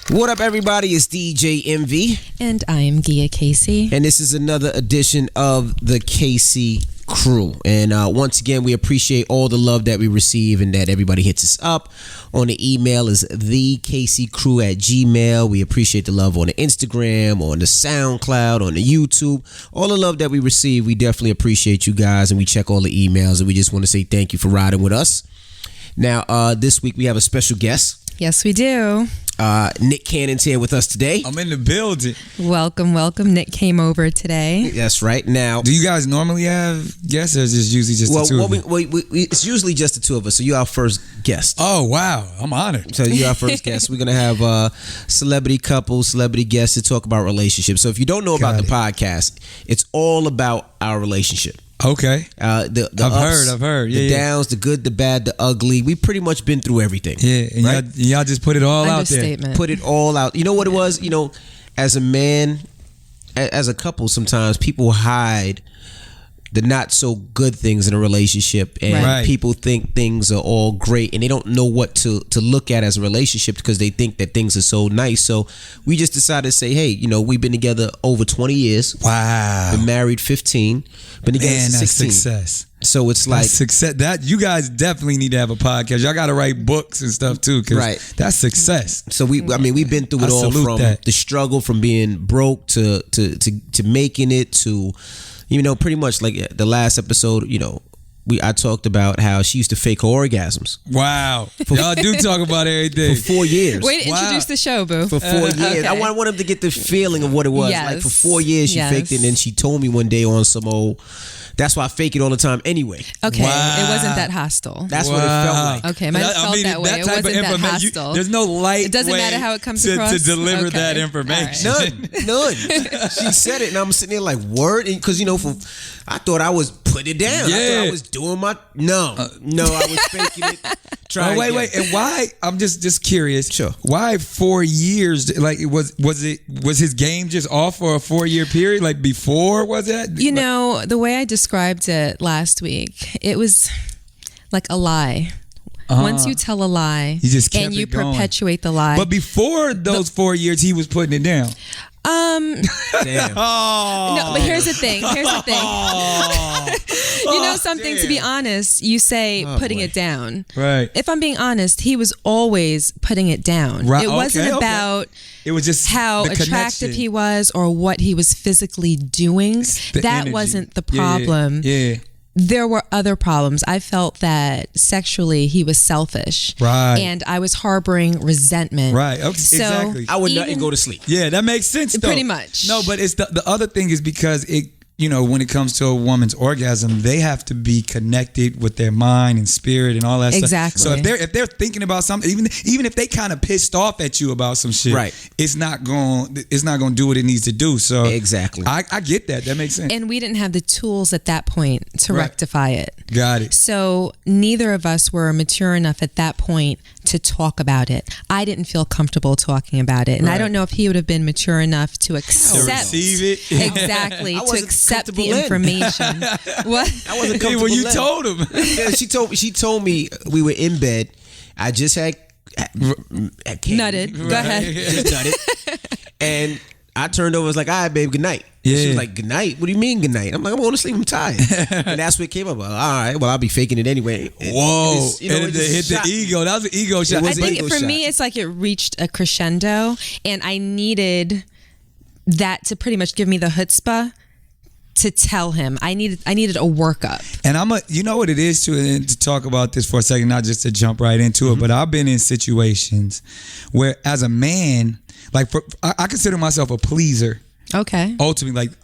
What up, everybody? It's DJ MV. And I am Gia Casey. And this is another edition of the Casey Crew. And once again, we appreciate all the love that we receive and that everybody hits us up. On the email is thecaseycrew@gmail.com. We appreciate the love on the Instagram, on the SoundCloud, on the YouTube. All the love that we receive, we definitely appreciate you guys. And we check all the emails. And we just want to say thank you for riding with us. Now, this week we have a special guest. Yes, we do. Nick Cannon's here with us today. I'm in the building. Welcome. Nick came over today. That's right. Now, do you guys normally have guests, or is it usually just the two of you? It's usually just the two of us. So you're our first guest. Oh, wow. I'm honored. So you're our first guest. We're going to have celebrity couples, celebrity guests to talk about relationships. So if you don't know about the podcast, it's all about our relationship. Okay. The I've heard. The downs, the good, the bad, the ugly. We've pretty much been through everything. Yeah, and right? y'all just put it all out there. Put it all out. You know what it was? You know, as a man, as a couple, sometimes people hide the not so good things in a relationship, and people think things are all great, and they don't know what to look at as a relationship because they think that things are so nice. So we just decided to say, hey, you know, we've been together over 20 years. Wow. Been married 15. Been together since 16. Success. So it's like success. That you guys definitely need to have a podcast. Y'all got to write books and stuff too, because that's success. So we've been through it all, from the struggle, from being broke to making it, to, you know, pretty much like the last episode, you know, I talked about how she used to fake her orgasms. Wow. Y'all do talk about everything. For 4 years. Way to introduce the show, boo. For 4 years. Okay. I want them to get the feeling of what it was. Yes. Like for 4 years she faked it, and then she told me one day on some old, that's why I fake it all the time anyway. Okay. Wow. It wasn't that hostile. That's what it felt like. Okay, mine felt that way. It wasn't that hostile. There's no light. It doesn't matter how it comes across to deliver that information. Right. None. She said it, and I'm sitting there like, word, because, you know, I thought I was putting it down. Yeah. I thought I was doing my no, I was faking it. Wait, and why? I'm just curious. Sure. Why 4 years? Like, was his game just off for a 4-year period? Like before, was it? You know, the way I described it last week, it was like a lie. Once you tell a lie, you just kept and you it going. perpetuate the lie. But before those 4 years, he was putting it down. Damn. No, but here's the thing. You know something, to be honest, you say putting it down. Right. If I'm being honest, he was always putting it down. Right. It wasn't about it was just how attractive he was or what he was physically doing. That energy. Wasn't the problem. Yeah. There were other problems. I felt that sexually he was selfish. Right. And I was harboring resentment. Right. Okay. So exactly. I would not go to sleep. Yeah, that makes sense though. Pretty much. No, but it's the other thing is because it, you know, when it comes to a woman's orgasm, they have to be connected with their mind and spirit and all that stuff. Exactly. So if they're thinking about something, even if they kind of pissed off at you about some shit, it's not going to do what it needs to do. So exactly, I get that. That makes sense. And we didn't have the tools at that point to rectify it. Got it. So neither of us were mature enough at that point to talk about it. I didn't feel comfortable talking about it, and I don't know if he would have been mature enough to accept, to receive it. Exactly, to accept the information. What? I wasn't comfortable. When you told him, yeah, she told me we were in bed. I just had nutted. Go ahead. Just nutted, and I turned over. I was like, all right, babe, good night. Yeah. She was like, good night? What do you mean good night? I'm like, I'm going to sleep. I'm tired. And that's what it came up. All right, well, I'll be faking it anyway. Whoa. It hit the ego. That was an ego shot. I think for me, it's like it reached a crescendo, and I needed that to pretty much give me the chutzpah to tell him. I needed a workup. And you know what it is too, and to talk about this for a second, not just to jump right into it, but I've been in situations where as a man, like I consider myself a pleaser. Okay. Ultimately, like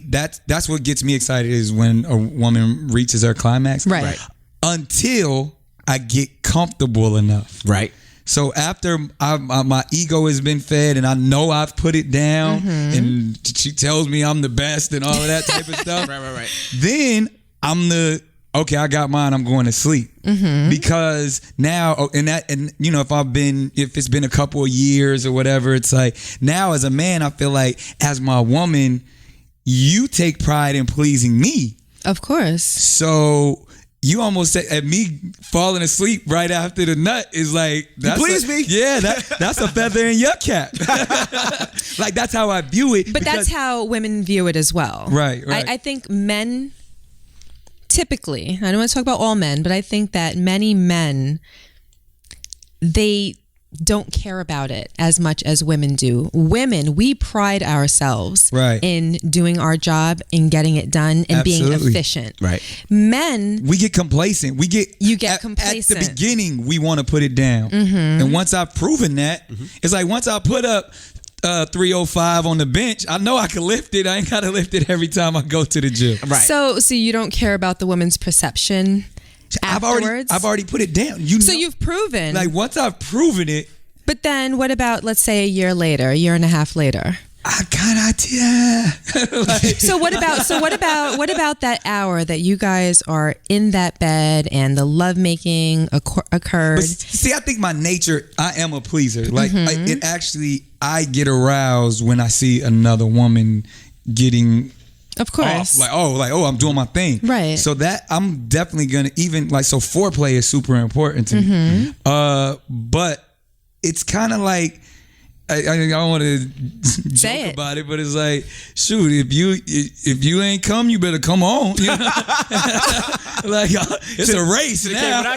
that's what gets me excited is when a woman reaches her climax. Right. Until I get comfortable enough. Right. So after my ego has been fed and I know I've put it down and she tells me I'm the best and all of that type of stuff. Right. Then I'm okay, I got mine, I'm going to sleep. Because now, and you know, if it's been a couple of years or whatever, it's like now as a man, I feel like as my woman, you take pride in pleasing me. Of course. So you almost said at me falling asleep right after the nut is like, that's please me. Yeah, that's a feather in your cap. Like, that's how I view it. But that's how women view it as well. Right. I think men, typically, I don't want to talk about all men, but I think that many men, they don't care about it as much as women do. Women, we pride ourselves in doing our job and getting it done and being efficient. Right. Men, we get complacent. You get complacent. At the beginning, we want to put it down. And once I've proven that, it's like once I put up 305 on the bench, I know I can lift it. I ain't got to lift it every time I go to the gym. Right. So you don't care about the woman's perception afterwards? I've already put it down. So you've proven. Like, once I've proven it. But then what about, let's say, a year and a half later? I got idea. So what about that hour that you guys are in that bed and the lovemaking occurred? But see, I think my nature, I am a pleaser. Like, I get aroused when I see another woman getting of course off. I'm doing my thing, right? So that I'm definitely gonna, even like, so foreplay is super important to me. But it's kind of like, I don't want to joke about it, but it's like, shoot, if you ain't come, you better come on. You know? Like, it's a race now.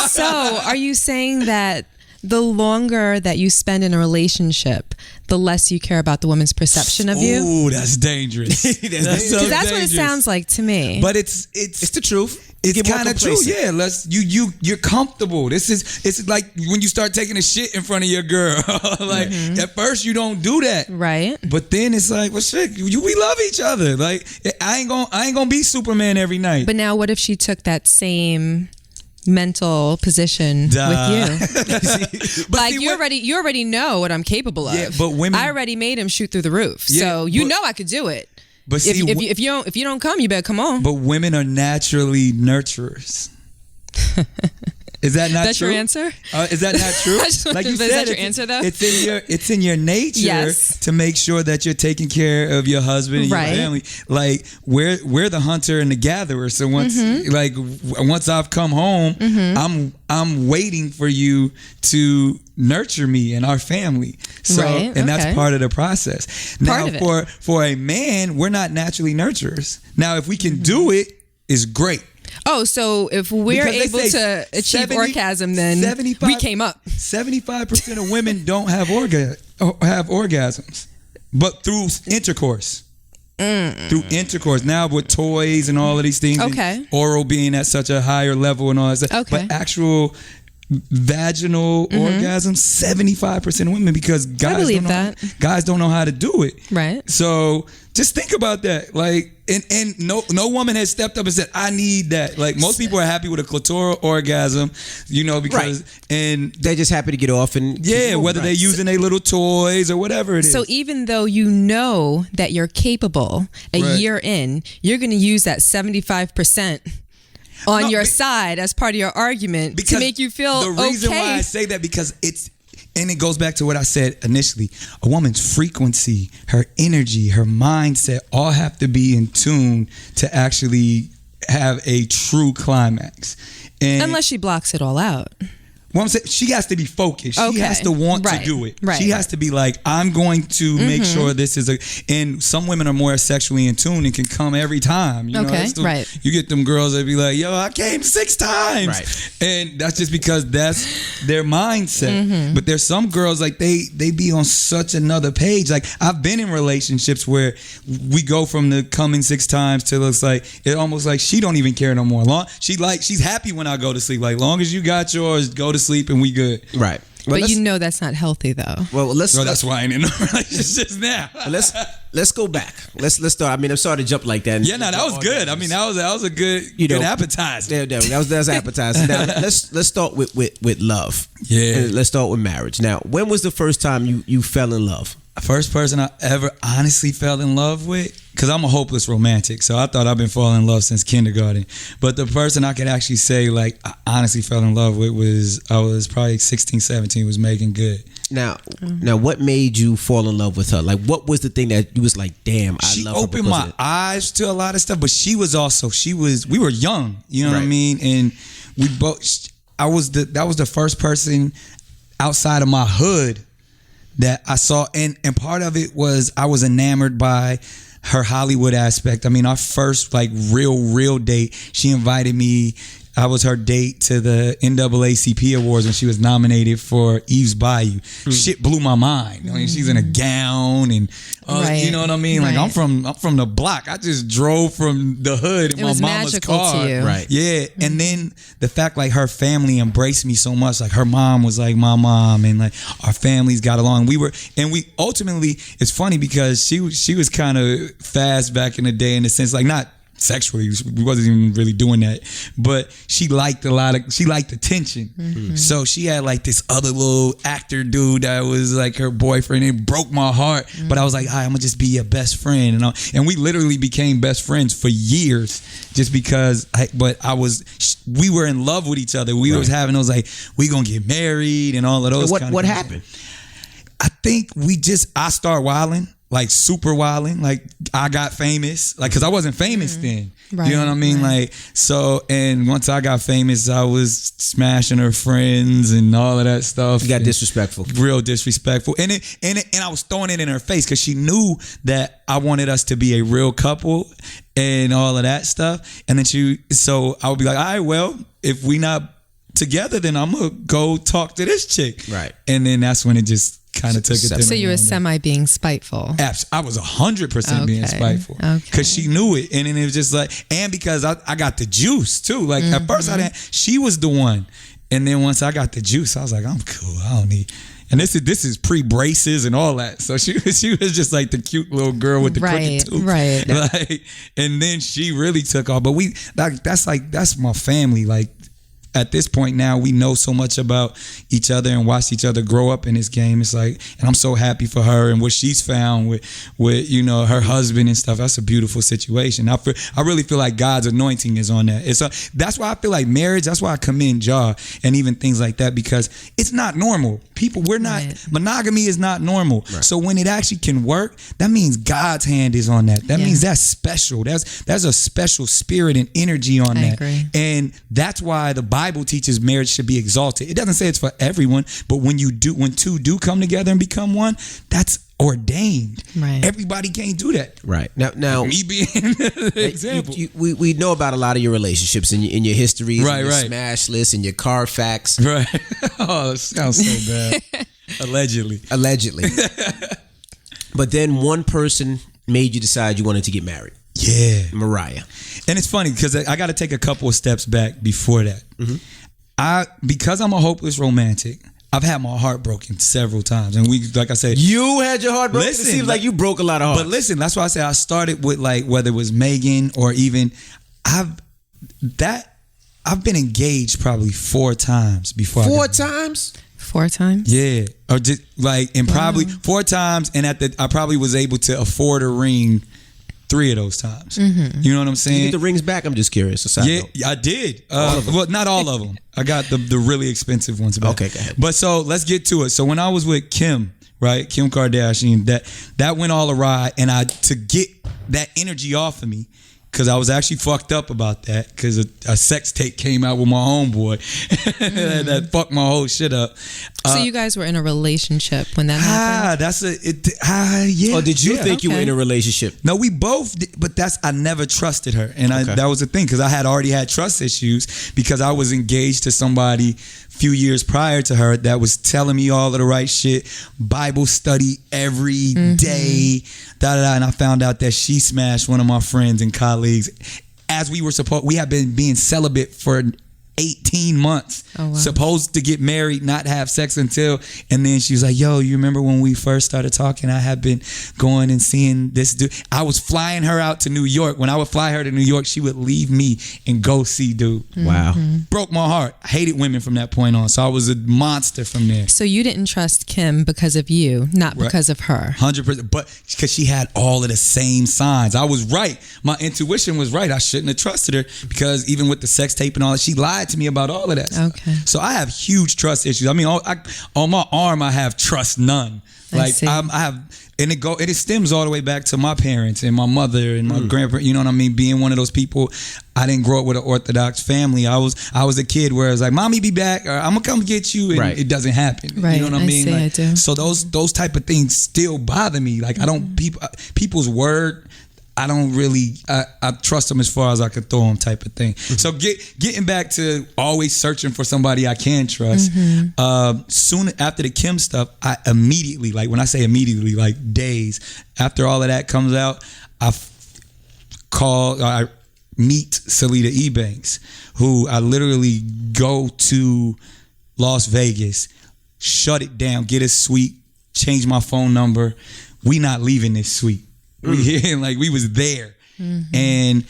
So are you saying that the longer that you spend in a relationship, the less you care about the woman's perception of you? Ooh, that's dangerous. That's what it sounds like to me. But it's the truth. It's kind of true. Yeah, you're comfortable. It's like when you start taking a shit in front of your girl. Like, at first you don't do that, right? But then it's like, well, shit, we love each other. Like, I ain't gonna be Superman every night. But now, what if she took that same mental position with you? Like, you already know what I'm capable of. Yeah, but women, I already made him shoot through the roof, so know I could do it. But see, if you don't come, you better come on. But women are naturally nurturers. Is that not That's true? Your answer? Is that not true? Like you said, is that your answer though? It's in your nature to make sure that you're taking care of your husband and your family. Like, we're the hunter and the gatherer. So once I've come home, I'm waiting for you to nurture me and our family. So that's part of the process. Now, for a man, we're not naturally nurturers. Now, if we can do it, it's great. Oh, so if we're able to achieve orgasm, then we came up. 75% of women don't have orgasms, but through intercourse. Through intercourse. Now with toys and all of these things, and oral being at such a higher level and all that stuff. But actual vaginal orgasm, 75% of women, because guys don't know how to do it. Right. So just think about that. Like, and no woman has stepped up and said, I need that. Like, most people are happy with a clitoral orgasm, because and they're just happy to get off and whether they're using their little toys or whatever it is. So even though you know that you're capable a year in, you're going to use that 75% on your side as part of your argument to make you feel okay. The reason why I say that, because and it goes back to what I said initially. A woman's frequency, her energy, her mindset all have to be in tune to actually have a true climax. And unless she blocks it all out. Well, I'm saying, she has to be focused. She has to want to do it. She has to be like, I'm going to make sure this is and some women are more sexually in tune and can come every time. You know, you get them girls that be like, yo, I came 6 times. Right. And that's just because that's their mindset. But there's some girls, like, they be on such another page. Like, I've been in relationships where we go from the coming 6 times to it almost like she don't even care no more. She's happy when I go to sleep. Like, long as you got yours, go to sleep and we good. Right. Well, but that's not healthy though. Well, that's why I ain't in no relationships now. Let's go back. Let's start. I mean, I'm sorry to jump like that. Yeah, no, that was good. I mean, that was a good appetizer. Yeah, that was appetizer. Now let's start with love. Yeah. And let's start with marriage. Now, when was the first time you fell in love? First person I ever honestly fell in love with, because I'm a hopeless romantic, so I thought I've been falling in love since kindergarten. But the person I could actually say, like, I honestly fell in love with I was probably 16, 17, was Megan Good. Now, what made you fall in love with her? Like, what was the thing that you was like, damn, I love her? She opened my eyes to a lot of stuff, but we were young, you know what I mean? And that was the first person outside of my hood that I saw, and part of it was I was enamored by her Hollywood aspect. I mean, our first like real date, she invited me. I was her date to the NAACP Awards when she was nominated for Eve's Bayou. Shit blew my mind. I mean, she's in a gown and you know what I mean? Like I'm from the block. I just drove from the hood in my mama's car. To you. Right. Yeah. And then the fact like her family embraced me so much. Like her mom was like my mom, and like our families got along. We ultimately, it's funny because she was kind of fast back in the day in the sense like not sexually, we wasn't even really doing that, but she liked attention. So she had like this other little actor dude that was like her boyfriend. It broke my heart, but I was like, I'm gonna just be your best friend, and we literally became best friends for years, just because we were in love with each other. We was having those like, we gonna get married and all of those. What happened? I think I started wilding. Like super wilding, like I got famous, like because I wasn't famous then. Right, you know what I mean? Right. Like so, and once I got famous, I was smashing her friends and all of that stuff. You got disrespectful, real disrespectful, and I was throwing it in her face because she knew that I wanted us to be a real couple and all of that stuff. And then so I would be like, all right, well, if we not together, then I'm gonna go talk to this chick, right? And then that's when it just kind of took it. So you were semi being spiteful. I was 100% being spiteful because she knew it, and then it was just like, and because I got the juice too. Like at first she was the one, and then once I got the juice, I was like, I'm cool. I don't need. And this is pre braces and all that. So she was just like the cute little girl with the crooked tooth, right? Like, and then she really took off. But that's my family, like. At this point now, we know so much about each other and watched each other grow up in this game. It's like, and I'm so happy for her and what she's found with her husband and stuff. That's a beautiful situation. I really feel like God's anointing is on that. That's why I feel like marriage. That's why I commend y'all and even things like that, because it's not normal. Monogamy is not normal. Right. So when it actually can work, that means God's hand is on that. That means that's special. There's a special spirit and energy on that. Agree. And that's why the Bible teaches marriage should be exalted. It doesn't say it's for everyone, but when two do come together and become one, that's ordained. Right. Everybody can't do that. Right. Now me being the example. We know about a lot of your relationships in your histories, right, your smash list, and your Carfax. Right. Oh, that sounds so bad. Allegedly. But then one person made you decide you wanted to get married. Yeah. Mariah. And it's funny because I got to take a couple of steps back before that. Because I'm a hopeless romantic, I've had my heart broken several times. And like I said, you had your heart broken? Listen, it seems like you broke a lot of hearts. But listen, that's why I say I started with like, whether it was Megan or even I've been engaged probably 4 times before. 4 times? 4 times? Yeah. Or just like, and probably 4 times. And I probably was able to afford a ring 3 of those times. You know what I'm saying? Did you get the rings back? I'm just curious. Yeah, I did. Well, not all of them. I got the really expensive ones back. Okay, go ahead. But so let's get to it. So when I was with Kim, right, Kim Kardashian, that went all awry, and to get that energy off of me, because I was actually fucked up about that, because a sex tape came out with my homeboy that fucked my whole shit up. So you guys were in a relationship when that happened? Yeah. Oh, did you think you were in a relationship? No, we both did, but I never trusted her. And that was the thing, because I had already had trust issues because I was engaged to somebody a few years prior to her that was telling me all of the right shit, Bible study every day, and I found out that she smashed one of my friends and colleagues as we had been being celibate for 18 months. Oh, wow. Supposed to get married, not have sex until, and then she was like, yo, you remember when we first started talking, I had been going and seeing this dude. I was flying her out to New York. When I would fly her to New York, she would leave me and go see dude. Wow. Broke my heart. I hated women from that point on. So I was a monster from there. So you didn't trust Kim because of you, not because of her. 100%. But because she had all of the same signs. I was right. My intuition was right. I shouldn't have trusted her because even with the sex tape and all that, she lied to me about all of that stuff. Okay. So I have huge trust issues. I mean, on my arm, I have trust none. Like I have, and it stems all the way back to my parents and my mother and my grandparents. You know what I mean? Being one of those people, I didn't grow up with an Orthodox family. I was a kid where it was like, "Mommy, be back," or "I'm gonna come get you," and it doesn't happen. Right. You know what I mean? I do. So those type of things still bother me. Like I don't people's word. I don't really, I trust them as far as I can throw them type of thing. So getting back to always searching for somebody I can trust. Soon after the Kim stuff, I immediately, like when I say immediately, like days after all of that comes out, I meet Salida Ebanks, who I literally go to Las Vegas, shut it down, get a suite, change my phone number. We not leaving this suite. We was there. And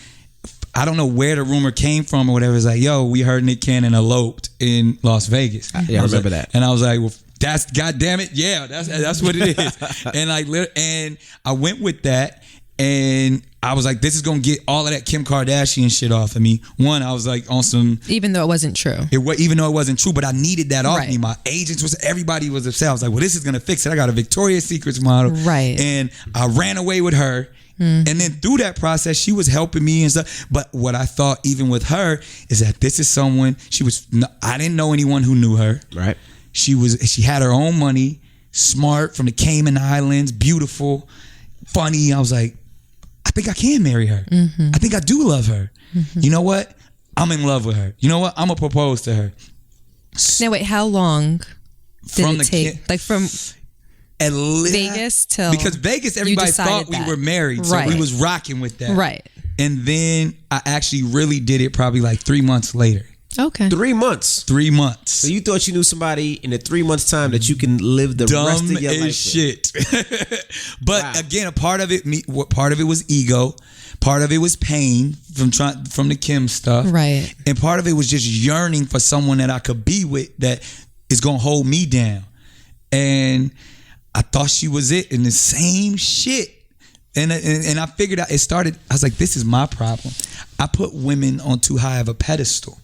I don't know where the rumor came from or whatever. It's like, yo, we heard Nick Cannon eloped in Las Vegas. Yeah, I remember that. And I was like, well, that's goddamn it. Yeah, that's what it is. And and I went with that. And I was like, this is going to get all of that Kim Kardashian shit off of me. One, I was like on some... Even though it wasn't true. Even though it wasn't true, but I needed that off me. My agents everybody was upset. I was like, well, this is going to fix it. I got a Victoria's Secrets model. Right. And I ran away with her. And then through that process, she was helping me and stuff. But what I thought even with her is that this is someone, I didn't know anyone who knew her. Right. She had her own money, smart, from the Cayman Islands, beautiful, funny. I was like, I think I can marry her. I think I do love her. You know what? I'm in love with her. You know what? I'm going to propose to her. Now, wait, how long did it take? From at least, Vegas till... Because Vegas, everybody thought we were married. So we was rocking with that. Right. And then I actually really did it probably like 3 months later. Okay. 3 months. 3 months. So you thought you knew somebody in the 3 months time that you can live the rest of your life with. Shit. But again, a part of it was ego. Part of it was pain from the Kim stuff. Right. And part of it was just yearning for someone that I could be with that is gonna hold me down. And I thought she was it, and the same shit. And I figured out, it started, I was like, this is my problem. I put women on too high of a pedestal.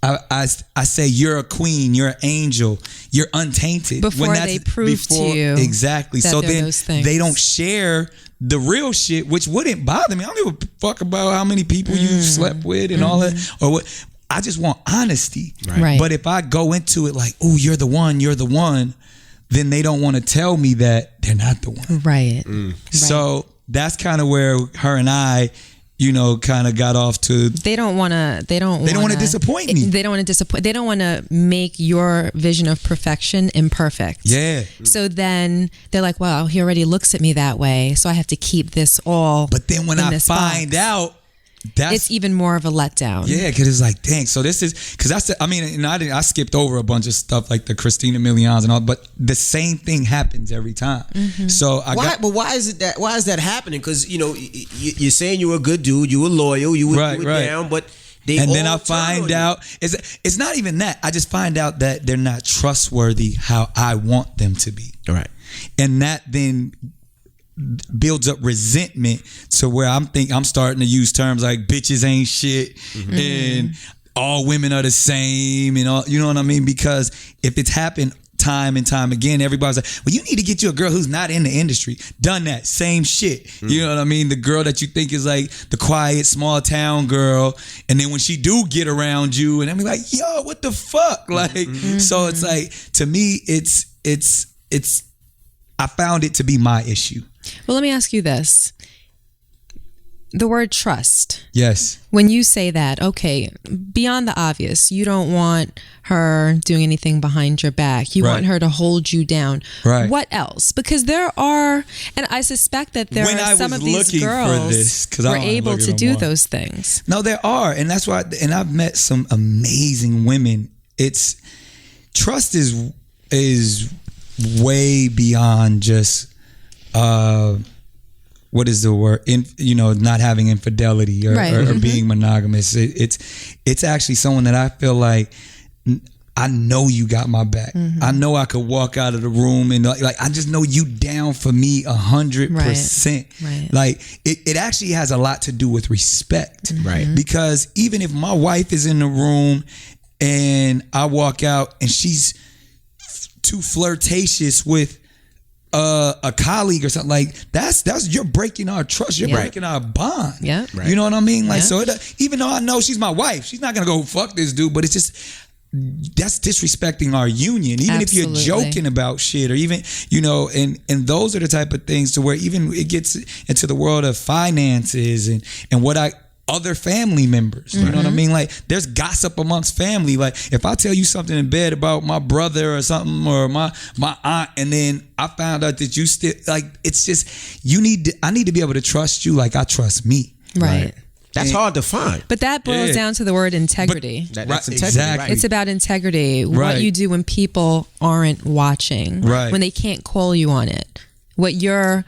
I say you're a queen, you're an angel, you're untainted. Before they prove to you exactly. that So they're then those things. they don't share the real shit, which wouldn't bother me. I don't give a fuck about how many people you slept with and all that, or what. I just want honesty. Right. But if I go into it like, oh, you're the one, then they don't want to tell me that they're not the one. Right. So that's kind of where her and I, kind of got off to. They don't want to disappoint me. They don't want to disappoint. They don't want to make your vision of perfection imperfect. Yeah. So then they're like, well, he already looks at me that way, so I have to keep this all. But then when I find out, it's even more of a letdown. Yeah, because it's like, dang. So this is because I skipped over a bunch of stuff like the Christina Milians and all, but the same thing happens every time. So why is that happening? Because you're saying you were a good dude, you were loyal, you were down, but then I find out it's not even that. I just find out that they're not trustworthy how I want them to be. Right, and that then builds up resentment to where I'm starting to use terms like bitches ain't shit and all women are the same and all, you know what I mean? Because if it's happened time and time again, everybody's like, well, you need to get you a girl who's not in the industry. Done that same shit. You know what I mean? The girl that you think is like the quiet small town girl, and then when she do get around you, and I'm like, yo, what the fuck? Like, so it's like, to me, it's I found it to be my issue. Well, let me ask you this. the word trust. Yes. When you say that, okay, beyond the obvious, you don't want her doing anything behind your back. You want her to hold you down. Right. What else? Because there are, and I suspect that there are some of these girls who are able to do those things. No, there are. And that's why, and I've met some amazing women. Trust is way beyond just, what is the word? Not having infidelity or being monogamous. It's actually someone that I feel like I know you got my back. I know I could walk out of the room and like I just know you down for me 100%. Right. Like it actually has a lot to do with respect. Right. Because even if my wife is in the room and I walk out and she's too flirtatious with a colleague or something, like that's you're breaking our trust, you're breaking our bond. Yeah, right. You know what I mean? Like so, even though I know she's my wife, she's not gonna go fuck this dude. But it's just that's disrespecting our union. Even if you're joking about shit, or even and those are the type of things to where even it gets into the world of finances and what other family members. You know what I mean? Like there's gossip amongst family. Like if I tell you something in bed about my brother or something or my aunt, and then I found out that you still like, it's just I need to be able to trust you like I trust me. Right. That's hard to find. But that boils down to the word integrity. That's integrity. Exactly. Right. It's about integrity. What you do when people aren't watching. Right. When they can't call you on it. What you're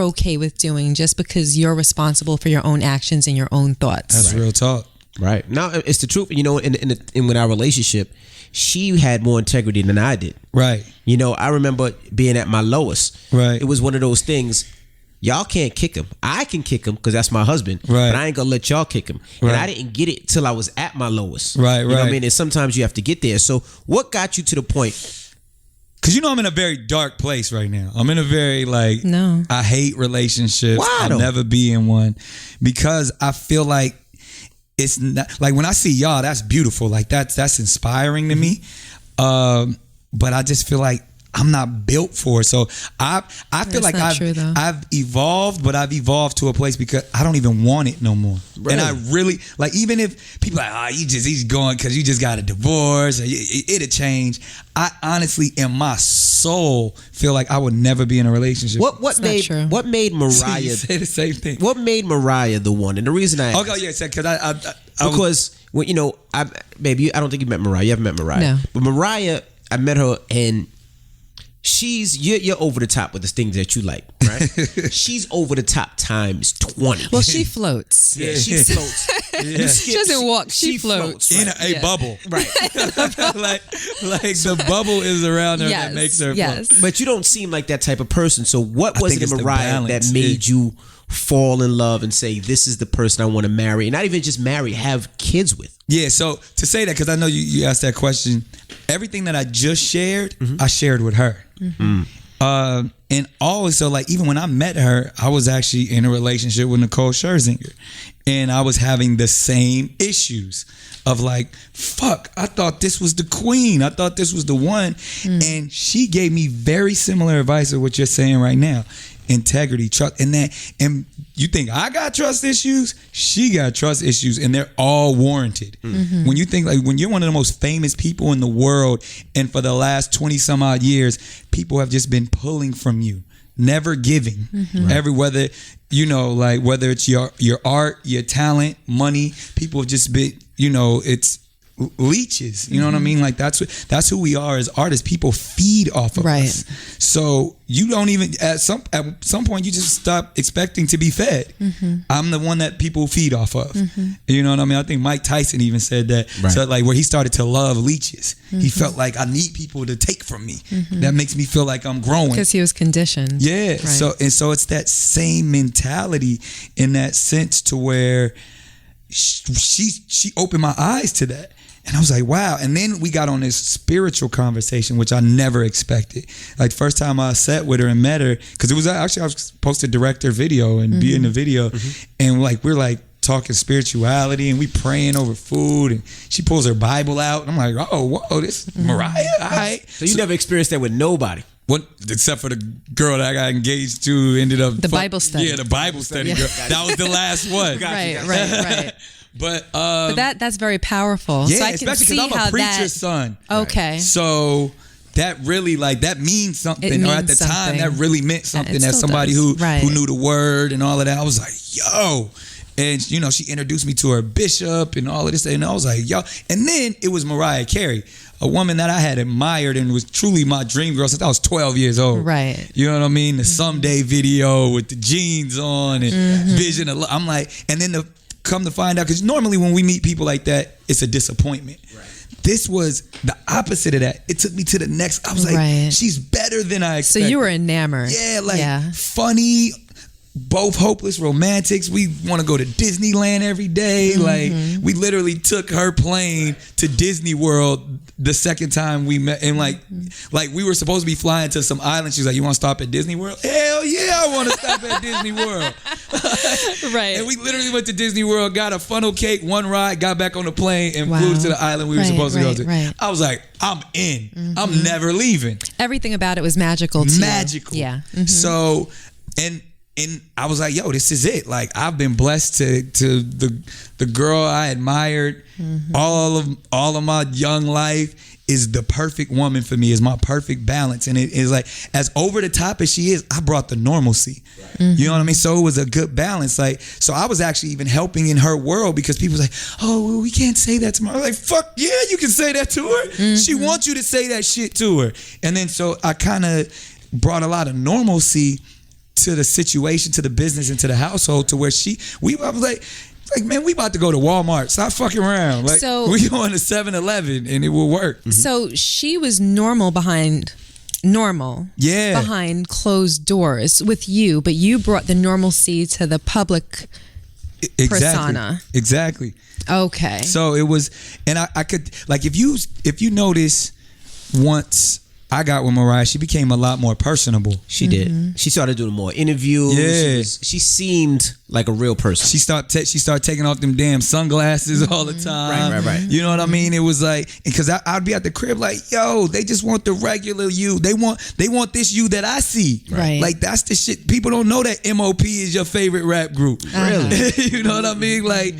okay with doing just because you're responsible for your own actions and your own thoughts. That's real talk. Right. Now it's the truth. In with our relationship, she had more integrity than I did. Right. I remember being at my lowest. Right. It was one of those things. Y'all can't kick him. I can kick him because that's my husband. Right. But I ain't gonna let y'all kick him. Right. And I didn't get it till I was at my lowest. Right. You know what I mean? And sometimes you have to get there. So what got you to the point? Because I'm in a very dark place right now. I'm in a very I hate relationships. Why I'll though? never be in one because I feel like it's not like when I see y'all, that's beautiful. Like that's inspiring to me. But I just feel like I'm not built for it. So I feel like I've evolved, but I've evolved to a place because I don't even want it no more. Really? And I really like, even if people are like, he's going because you just got a divorce, or it'll change. I honestly, in my soul, feel like I would never be in a relationship. What made Mariah? You say the same thing. What made Mariah the one? And the reason I because baby, I don't think you met Mariah. You haven't met Mariah. No. But Mariah, I met her and you're over the top with the things that you like, right? She's over the top times 20. Well, she floats. Yeah, she floats. Yeah. She doesn't walk. She floats in a bubble, right? like the bubble is around her that makes her float. But you don't seem like that type of person. So what was it in Mariah that made you fall in love and say, this is the person I want to marry, and not even just marry, have kids with? Yeah, so to say that, because I know you asked that question, everything that I just shared, I shared with her. And also, like, even when I met her, I was actually in a relationship with Nicole Scherzinger, and I was having the same issues of like, fuck, I thought this was the queen, I thought this was the one. And she gave me very similar advice of what you're saying right now. Integrity, trust, and you think I got trust issues, she got trust issues, and they're all warranted. When you think, like, when you're one of the most famous people in the world, and for the last 20 some odd years, people have just been pulling from you, never giving. Whether whether it's your art, your talent, money, people have just been, it's leeches, you know what I mean? Like that's who we are as artists. People feed off of us. So you don't even at some point you just stop expecting to be fed. I'm the one that people feed off of. You know what I mean? I think Mike Tyson even said that. So like where he started to love leeches. He felt like I need people to take from me. That makes me feel like I'm growing. Because he was conditioned. Yeah. Right. So it's that same mentality in that sense to where she opened my eyes to that. And I was like, wow. And then we got on this spiritual conversation, which I never expected. Like, first time I sat with her and met her, because it was actually, I was supposed to direct her video and be in the video. And like, we're like, talking spirituality, and we praying over food, and she pulls her Bible out, and I'm like, oh, whoa, this Mariah, all right. So you never experienced that with nobody? What, except for the girl that I got engaged to, ended up the Bible study. Yeah, the Bible study girl. That was the last one. Right. But that's very powerful. Yeah, so I can especially see because I'm how a preacher's son. Okay. So that really, like, that means something. Or at the time, that really meant something. As somebody who knew the word and all of that, I was like, yo. And, you know, she introduced me to her bishop and all of this. And I was like, yo. And then it was Mariah Carey, a woman that I had admired and was truly my dream girl since I was 12 years old. Right. You know what I mean? The Someday video with the jeans on and Vision of Love. I'm like, and then come to find out, because normally when we meet people like that, it's a disappointment. Right. This was the opposite of that. It took me to the next. I was like, she's better than I expected. So you were enamored. Yeah, funny, both hopeless romantics. We want to go to Disneyland every day. Like, we literally took her plane to Disney World the second time we met. And like we were supposed to be flying to some island. She's like, you want to stop at Disney World? Hell yeah, I want to stop at Disney World. Right. And we literally went to Disney World, got a funnel cake, one ride, got back on the plane, and flew to the island we were supposed to go to. Right. I was like, I'm in. I'm never leaving. Everything about it was magical too. Magical. Yeah. So, and I was like, yo, this is it. Like, I've been blessed to the girl I admired all of my young life is the perfect woman for me, is my perfect balance. And it is like, as over the top as she is, I brought the normalcy. Right. You know what I mean? So it was a good balance. Like, so I was actually even helping in her world, because people was like, oh, well, we can't say that to her. I was like, fuck yeah, you can say that to her. She wants you to say that shit to her. And then so I kind of brought a lot of normalcy to the situation, to the business, and to the household, to where I was like, man, we about to go to Walmart. Stop fucking around. Like, so, we going to 7-Eleven and it will work. So she was normal behind closed doors with you, but you brought the normalcy to the public persona. Exactly. Okay. So it was, and I could, like, if you notice, once I got with Mariah, she became a lot more personable. She did. She started doing more interviews. Yeah. She seemed like a real person. She started taking off them damn sunglasses all the time. Right. You know what I mean? It was like, because I'd be at the crib like, yo, they just want the regular you. They want this you that I see. Right. Like, that's the shit. People don't know that MOP is your favorite rap group. Really? You know what I mean? Like,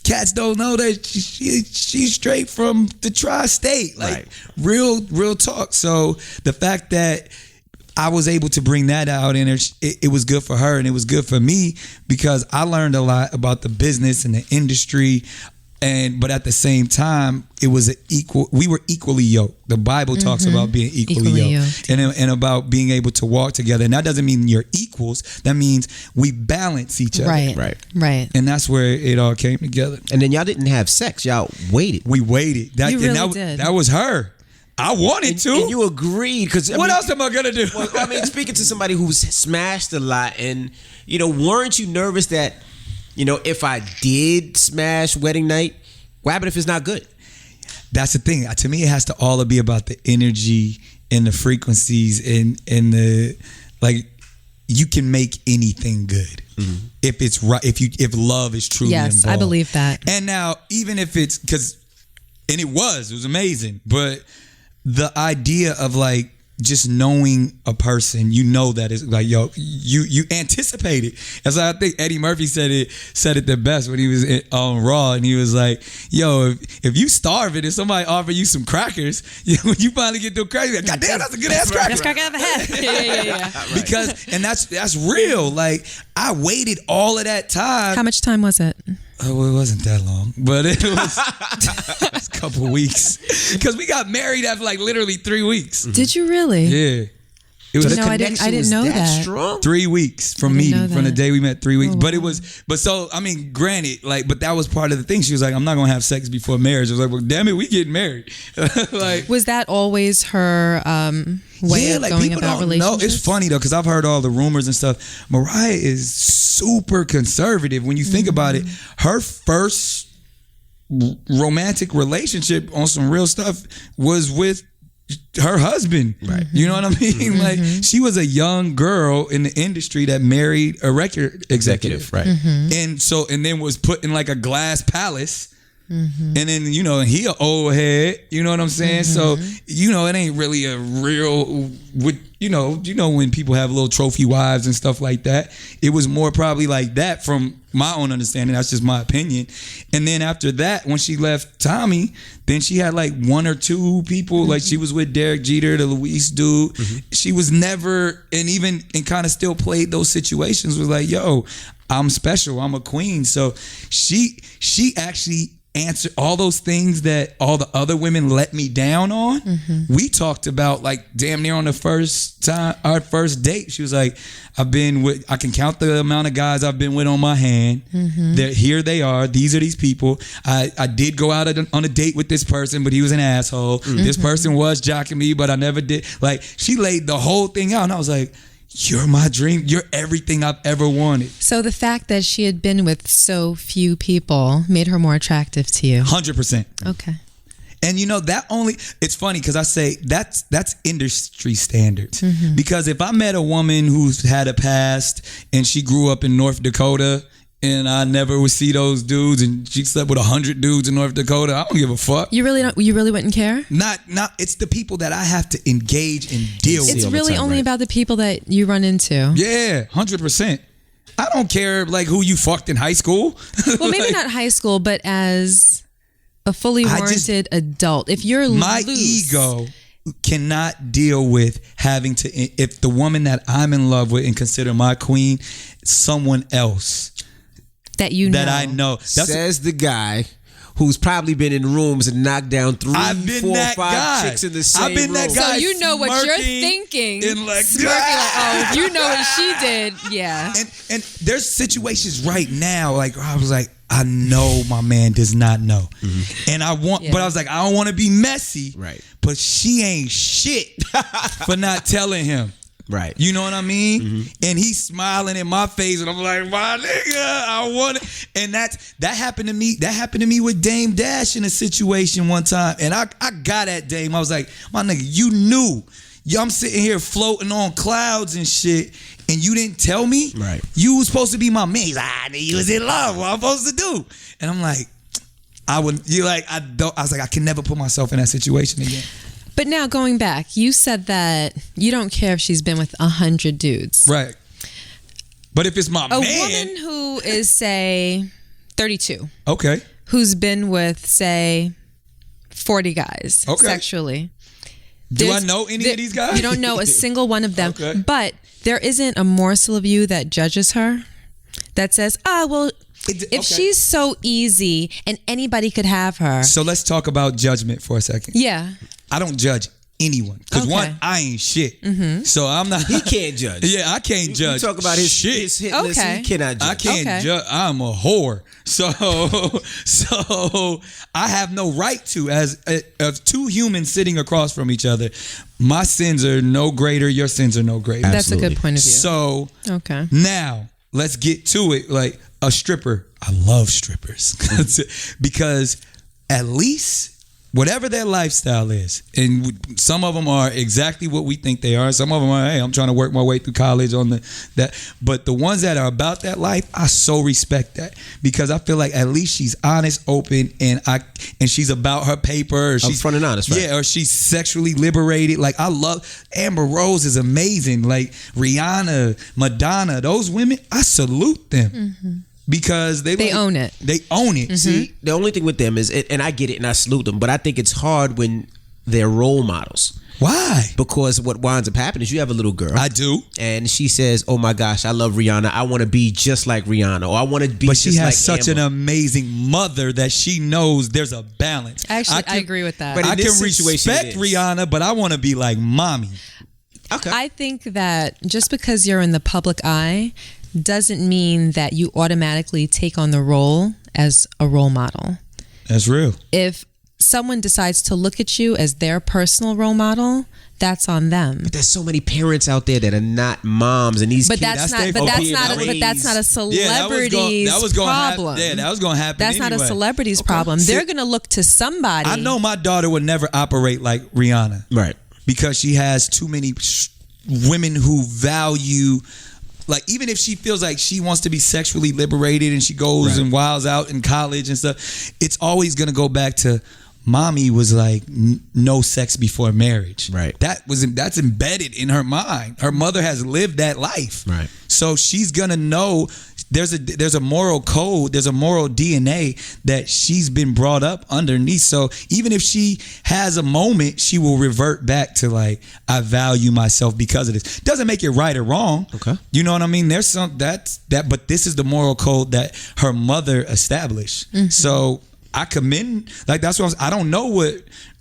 cats don't know that she's straight from the tri-state. Like, real talk. So the fact that I was able to bring that out in her, it was good for her and it was good for me, because I learned a lot about the business and the industry, but at the same time, it was we were equally yoked. The Bible talks about being equally yoked. And about being able to walk together. And that doesn't mean you're equals. That means we balance each other. Right. And that's where it all came together. And then y'all didn't have sex. Y'all waited. We waited. You really did. That was her. I wanted to. And you agreed. Because what else am I going to do? Well, I mean, speaking to somebody who's smashed a lot, and, weren't you nervous that, if I did smash wedding night, what happened if it's not good? That's the thing. To me, it has to all be about the energy and the frequencies and the, like, you can make anything good. If it's right, if love is truly involved. Yes, I believe that. And now, even if it's, and it was amazing, but the idea of, like, just knowing a person, that is like, yo, you anticipate it. And so I think Eddie Murphy said it the best when he was on Raw, and he was like, yo, if you starving and somebody offer you some crackers, when you finally get those crackers, you're like, God damn, that's a good ass cracker. Best cracker I ever had. Yeah. Because, and that's real. Like, I waited all of that time. How much time was it? Oh, well, it wasn't that long, but it was a couple of weeks. Because we got married after, like, literally 3 weeks. Did you really? Yeah. It was I didn't know that. Strong? 3 weeks from meeting, from the day we met. 3 weeks. Oh, but it was, I mean, granted, like, but that was part of the thing. She was like, I'm not going to have sex before marriage. I was like, well, damn it, we getting married. Like, was that always her way of going about relationships? No, it's funny though, because I've heard all the rumors and stuff. Mariah is super conservative. When you think about it, her first romantic relationship on some real stuff was with her husband. Right. You know what I mean? Like, she was a young girl in the industry that married a record executive. Right. And then was put in like a glass palace. And then, you know, he an old head, you know what I'm saying? So, you know, it ain't really a real, you know, when people have little trophy wives and stuff like that, it was more probably like that from my own understanding. That's just my opinion. And then after that, when she left Tommy, then she had like one or two people, like she was with Derek Jeter, the Luis dude. She was never, and kind of still played those situations, was like, yo, I'm special, I'm a queen. So she actually answer all those things that all the other women let me down on. We talked about like damn near on the first time, our first date. She was like, I can count the amount of guys I've been with on my hand. Here they are. These are these people. I did go out on a date with this person, but he was an asshole. This person was jocking me, but I never did. Like, she laid the whole thing out, and I was like, you're my dream. You're everything I've ever wanted. So the fact that she had been with so few people made her more attractive to you. 100%. Okay. And you know, it's funny because I say that's industry standards. Because if I met a woman who's had a past and she grew up in North Dakota and I never would see those dudes and she slept with 100 dudes in North Dakota, I don't give a fuck. You really wouldn't care? Not it's the people that I have to engage and deal with. It's really only about the people that you run into. Yeah, 100%. I don't care like who you fucked in high school. Well, maybe not high school, but as a fully warranted adult. If you're my loose, ego cannot deal with having to, if the woman that I'm in love with and consider my queen, someone else that I know. Says the guy who's probably been in rooms and knocked down 3, 4, 5 chicks in the same room. I've been that guy. So you know what you're thinking. And like, smirking like, oh, if you know what she did, yeah. And there's situations right now, like I was like, I know my man does not know, and but I was like, I don't want to be messy, right? But she ain't shit for not telling him. Right. You know what I mean? And he's smiling in my face and I'm like, my nigga, I want it. And that happened to me. That happened to me with Dame Dash in a situation one time. And I got at Dame. I was like, my nigga, you knew. I'm sitting here floating on clouds and shit, and you didn't tell me? Right. You was supposed to be my man. He's like, I knew you was in love. What I'm supposed to do? And I'm like, I was like, I can never put myself in that situation again. But now going back, you said that you don't care if she's been with 100 dudes. Right. But if it's my man. A woman who is, say, 32. Okay. Who's been with, say, 40 guys sexually. Do I know any of these guys? You don't know a single one of them. Okay. But there isn't a morsel of you that judges her, that says, if she's so easy and anybody could have her. So let's talk about judgment for a second. Yeah. I don't judge anyone. Because one, I ain't shit. So I'm not. He can't judge. Yeah, I can't judge. You talk about his hit list, he cannot judge. I can't judge. I'm a whore. So I have no right to, as two humans sitting across from each other. My sins are no greater. Your sins are no greater. That's a good point of view. So now let's get to it. Like a stripper. I love strippers because at least whatever their lifestyle is, and some of them are exactly what we think they are. Some of them are, hey, I'm trying to work my way through college on that. But the ones that are about that life, I so respect that because I feel like at least she's honest, open, and she's about her paper. Or she's upfront and honest, right? Yeah, or she's sexually liberated. Like I love Amber Rose is amazing. Like Rihanna, Madonna, those women, I salute them. Because they own it. They own it. See, the only thing with them is, and I get it and I salute them, but I think it's hard when they're role models. Why? Because what winds up happening is you have a little girl. I do. And she says, oh my gosh, I love Rihanna. I want to be just like Rihanna. Or I want to be but just she has like such Amber. an amazing mother that she knows there's a balance. Actually, I agree with that. But I in can this situation, respect Rihanna, but I want to be like mommy. Okay. I think that just because you're in the public eye doesn't mean that you automatically take on the role as a role model. That's real. If someone decides to look at you as their personal role model, that's on them. But there's so many parents out there that are not moms, and these but kids. that's not a celebrity's problem. That was going to happen. That's not a celebrity's problem. They're going to look to somebody. I know my daughter would never operate like Rihanna, right? Because she has too many women who value. Like, even if she feels like she wants to be sexually liberated and she goes and wilds out in college and stuff, it's always going to go back to mommy was like no sex before marriage. Right. That's embedded in her mind. Her mother has lived that life. Right. So she's going to know there's a moral code, there's a moral DNA that she's been brought up underneath. So even if she has a moment, she will revert back to like, I value myself because of this. Doesn't make it right or wrong. Okay. You know what I mean? There's but this is the moral code that her mother established. Mm-hmm. So I commend, like, that's what I don't know what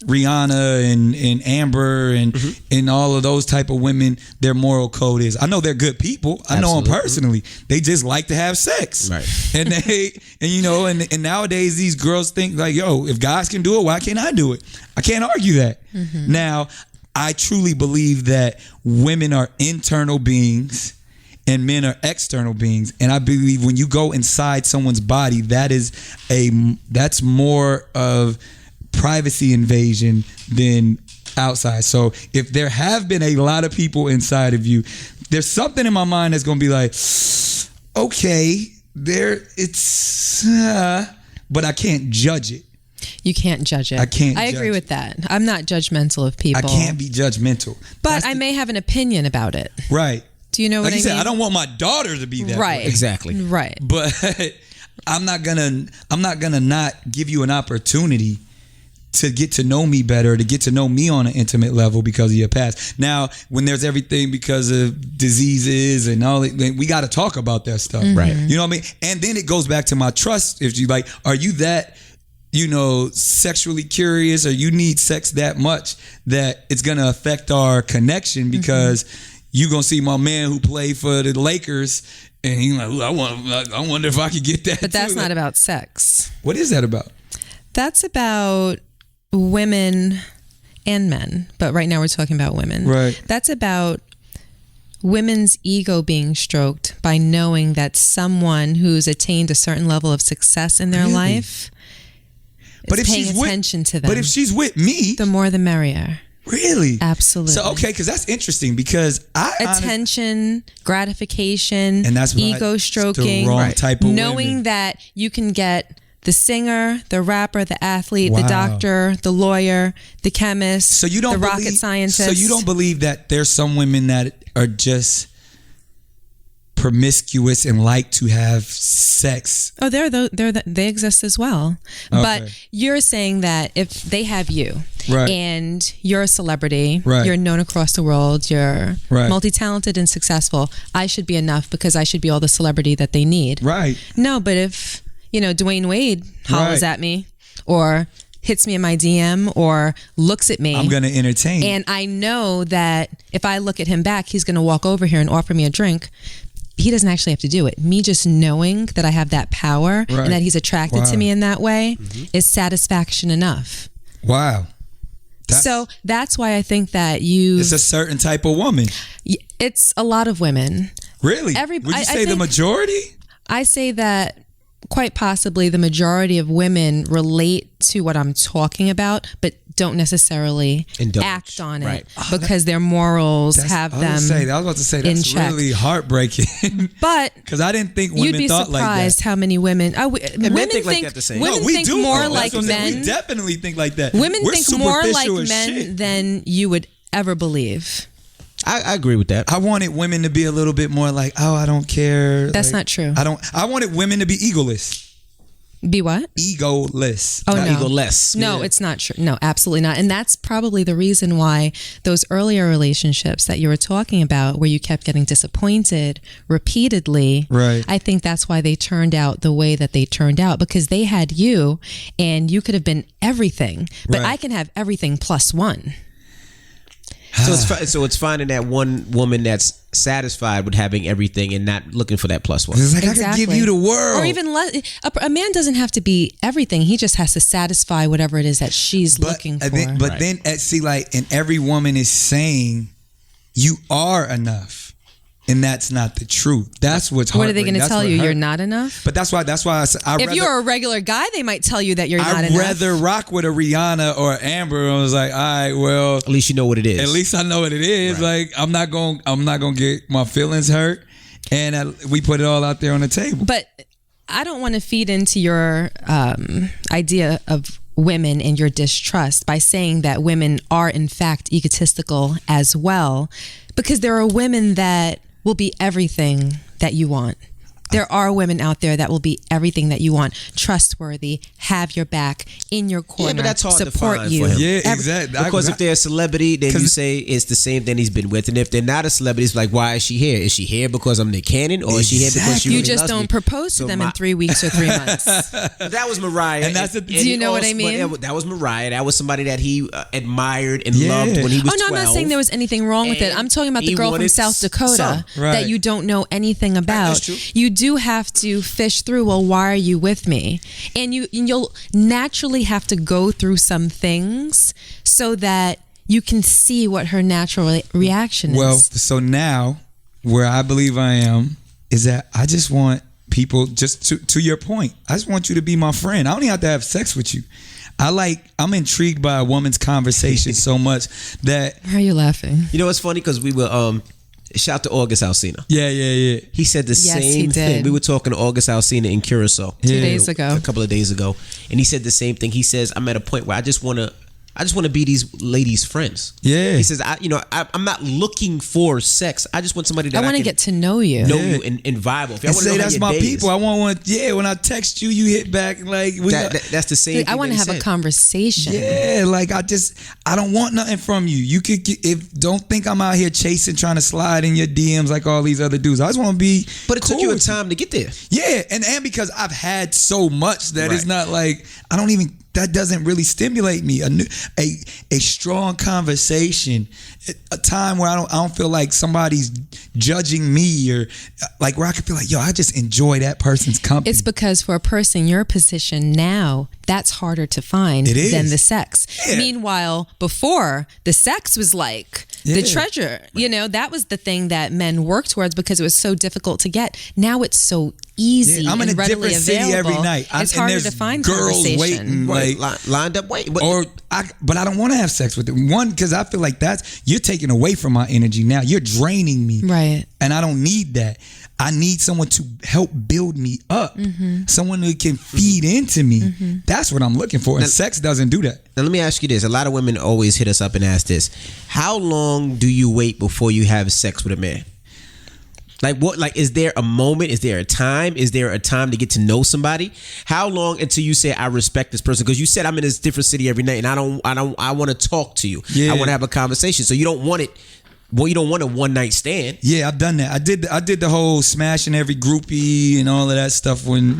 Rihanna and Amber and all of those type of women, their moral code is. I know they're good people. I know them personally. They just like to have sex. Right. And nowadays these girls think like, yo, if guys can do it, why can't I do it? I can't argue that. Mm-hmm. Now, I truly believe that women are internal beings and men are external beings, and I believe when you go inside someone's body, that's more of privacy invasion than outside. So if there have been a lot of people inside of you, there's something in my mind that's going to be like, okay, but I can't judge it. You can't judge it. I agree with that. I'm not judgmental of people. I can't be judgmental. But I may have an opinion about it. Right. Do you know what I mean? Like you said, I don't want my daughter to be that way. Exactly. Right. But I'm not gonna not give you an opportunity to get to know me better, to get to know me on an intimate level because of your past. Now, when there's everything because of diseases and all, we got to talk about that stuff. Mm-hmm. Right. You know what I mean? And then it goes back to my trust. If you like, are you that, sexually curious, or you need sex that much that it's going to affect our connection because you going to see my man who played for the Lakers and he's like, I wonder if I could get that. But that's not about sex. What is that about? That's about women and men. But right now we're talking about women. Right. That's about women's ego being stroked by knowing that someone who's attained a certain level of success in their life is paying attention to them. But if she's with me, the more the merrier. Really? Absolutely. So, okay, because that's interesting because attention, gratification, and that's ego stroking, the wrong type of knowing women. that you can get the singer, the rapper, the athlete, the doctor, the lawyer, the chemist, the rocket scientist. So you don't believe that there's some women that are just promiscuous and like to have sex? Oh, they exist as well. Okay. But you're saying that if they have you, and you're a celebrity, you're known across the world, you're multi-talented and successful, I should be enough because I should be all the celebrity that they need. Right. No, but if, Dwayne Wade hollers at me or hits me in my DM or looks at me, I'm going to entertain. And I know that if I look at him back, he's going to walk over here and offer me a drink. He doesn't actually have to do it. Me just knowing that I have that power and that he's attracted to me in that way is satisfaction enough. Wow. So that's why I think that it's a certain type of woman. It's a lot of women. Really? Would you say the majority? I say that quite possibly the majority of women relate to what I'm talking about, but don't necessarily act on it because their morals have them. I was about to say that's really heartbreaking. But because I didn't think women thought like that. You'd be surprised how many women. Men think like that the same. Women think more like men. We definitely think like that. Women think more like men than you would ever believe. I agree with that. I wanted women to be a little bit more like, I don't care. That's not true. I wanted women to be egoless. Be what? Egoless. Oh, not egoless. No, it's not true. No, absolutely not. And that's probably the reason why those earlier relationships that you were talking about, where you kept getting disappointed repeatedly, I think that's why they turned out the way that they turned out, because they had you and you could have been everything, but I can have everything plus one. So it's finding that one woman that's satisfied with having everything and not looking for that plus one. It's like, I could give you the world. Or even less. A man doesn't have to be everything. He just has to satisfy whatever it is that she's looking for. Then see, like, and every woman is saying you are enough. And that's not the truth. That's what's hard. What are they going to tell you? You're not enough? But that's why if you're a regular guy, they might tell you that you're not enough. I'd rather rock with a Rihanna or Amber. I was like, all right, well, at least you know what it is. At least I know what it is. Right. Like, I'm not gonna get my feelings hurt, and we put it all out there on the table. But I don't want to feed into your idea of women and your distrust by saying that women are in fact egotistical as well, because there are women that will be everything that you want. There are women out there that will be everything that you want. Trustworthy, have your back, in your corner, but that's hard support to find you. for him. Yeah, exactly. Because if they're a celebrity, then you say it's the same thing he's been with. And if they're not a celebrity, it's like, why is she here? Is she here because I'm Nick Cannon, or is she here because she You really just loves don't me? propose to them in 3 weeks or 3 months. That was Mariah. And that's do you know what I mean? That was Mariah. That was somebody that he admired and loved when he was 12. I'm not saying there was anything wrong with it. I'm talking about the girl from South Dakota that you don't know anything about. That's true. You do have to fish through, well, why are you with me? And you'll naturally have to go through some things so that you can see what her natural reaction is. Well, so now where I believe I am is that I just want people, just to your point, I just want you to be my friend. I don't even have to have sex with you. I'm intrigued by a woman's conversation so much that... Why are you laughing? You know, it's funny because we were... Shout out to August Alsina. Yeah. He said the same thing. We were talking to August Alsina in Curacao 2 days ago. A couple of days ago. And he said the same thing. He says, I'm at a point where I just want to be these ladies' friends. Yeah. He says, I'm not looking for sex. I just want somebody that I want to get to know you. Know you and vibe with. I say that's my people. I want one. Yeah, when I text you, you hit back like that's the same. I want to have a conversation. Yeah, like I don't want nothing from you. You could don't think I'm out here chasing, trying to slide in your DMs like all these other dudes. I just want to be. But it took you a time to get there. Yeah, and because I've had so much that it's not like I don't even. That doesn't really stimulate me. A strong conversation, a time where I don't feel like somebody's judging me, or like where I could feel like, yo, I just enjoy that person's company. It's because for a person your position now, that's harder to find than the sex. Yeah. Meanwhile, before, the sex was like the treasure. You know, that was the thing that men worked towards because it was so difficult to get. Now it's so easy. I'm in and a readily different city available. every night. It's harder to find girls conversation. waiting, lined up waiting. But I don't want to have sex with them. One, because I feel like you're taking away from my energy now. You're draining me. Right. And I don't need that. I need someone to help build me up. Mm-hmm. Someone who can feed into me. Mm-hmm. That's what I'm looking for. And sex doesn't do that. Now let me ask you this. A lot of women always hit us up and ask this. How long do you wait before you have sex with a man? Like what? Like, is there a moment? Is there a time? Is there a time to get to know somebody? How long until you say I respect this person? Because you said I'm in this different city every night, and I want to talk to you. Yeah. I want to have a conversation. So you don't want it. Well, you don't want a one night stand. Yeah, I've done that. I did the whole smashing every groupie and all of that stuff when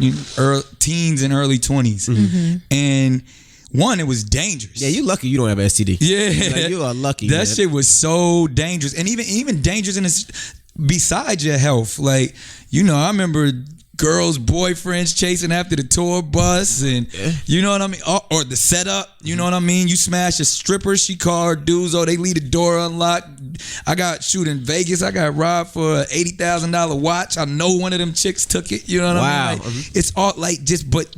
teens and early 20s, and. One, it was dangerous. Yeah, you're lucky you don't have an STD. Yeah, like, you are lucky. That shit was so dangerous, and even dangerous in this. Besides your health, like, you know, I remember girls' boyfriends chasing after the tour bus, and you know what I mean, or the setup. You know what I mean. You smash a stripper, she call her dudes, they leave the door unlocked. I got in Vegas. I got robbed for an $80,000 watch. I know one of them chicks took it. You know what I mean? Like, it's all like but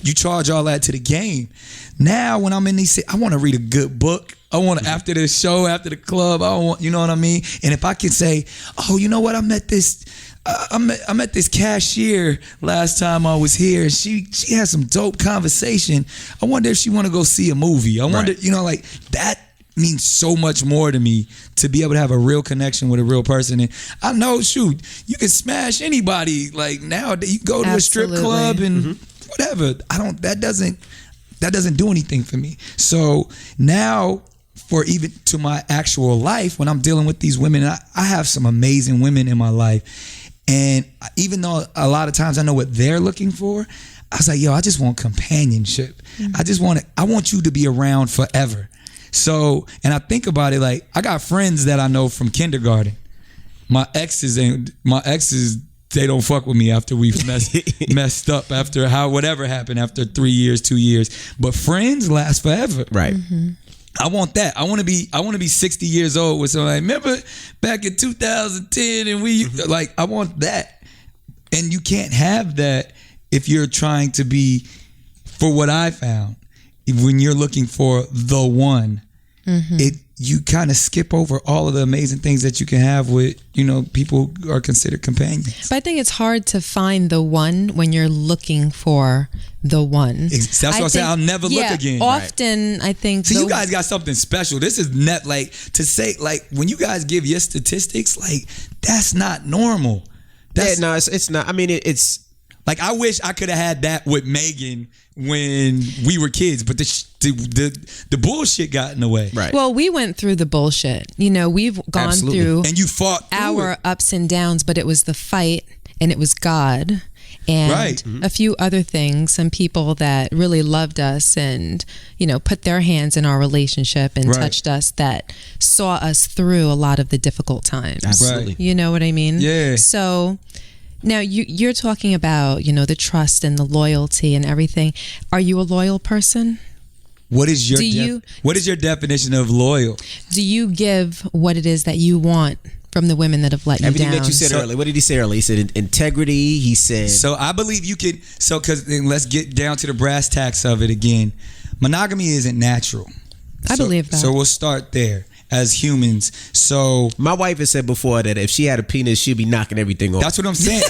you charge all that to the game. Now when I'm in these, I want to read a good book. I want to, after the show, after the club, I want, you know what I mean? And if I can say, oh, you know what? I met this cashier last time I was here. She had some dope conversation. I wonder if she want to go see a movie. I wonder, you know, like that means so much more to me to be able to have a real connection with a real person. And I know, shoot, you can smash anybody. Like nowadays, you go to a strip club and whatever. That doesn't do anything for me. So now, for even to my actual life, when I'm dealing with these women, I have some amazing women in my life. And even though a lot of times I know what they're looking for, I was like, yo, I just want companionship. I want you to be around forever. So, and I think about it like I got friends that I know from kindergarten. My exes, they don't fuck with me after we've messed up after whatever happened after 3 years, 2 years. But friends last forever. Right. I want that. I want to be 60 years old with somebody. Remember back in 2010 and we like, I want that. And you can't have that if you're trying to be, for what I found, when you're looking for the one, you kind of skip over all of the amazing things that you can have with, people who are considered companions. But I think it's hard to find the one when you're looking for the one. That's what I say. I'll never look again. Often, I think. So you guys got something special. This is not like to say, like, when you guys give your statistics, like, that's not normal. It's not. I mean, it's like, I wish I could have had that with Megan when we were kids, but the bullshit got in the way. Right. Well, we went through the bullshit. We've gone through, and you fought our ups and downs, but it was the fight, and it was God, and a few other things. Some people that really loved us, and put their hands in our relationship and touched us, that saw us through a lot of the difficult times. Absolutely. You know what I mean? Yeah. So. Now, you're talking about, the trust and the loyalty and everything. Are you a loyal person? What is your definition of loyal? Do you give what it is that you want from the women that have let you down? Everything that you said earlier. What did he say earlier? He said integrity. He said... So I believe you can... So, because let's get down to the brass tacks of it again. Monogamy isn't natural. I believe that. So we'll start there. As humans, so my wife has said before that if she had a penis, she'd be knocking everything off. That's what I'm saying.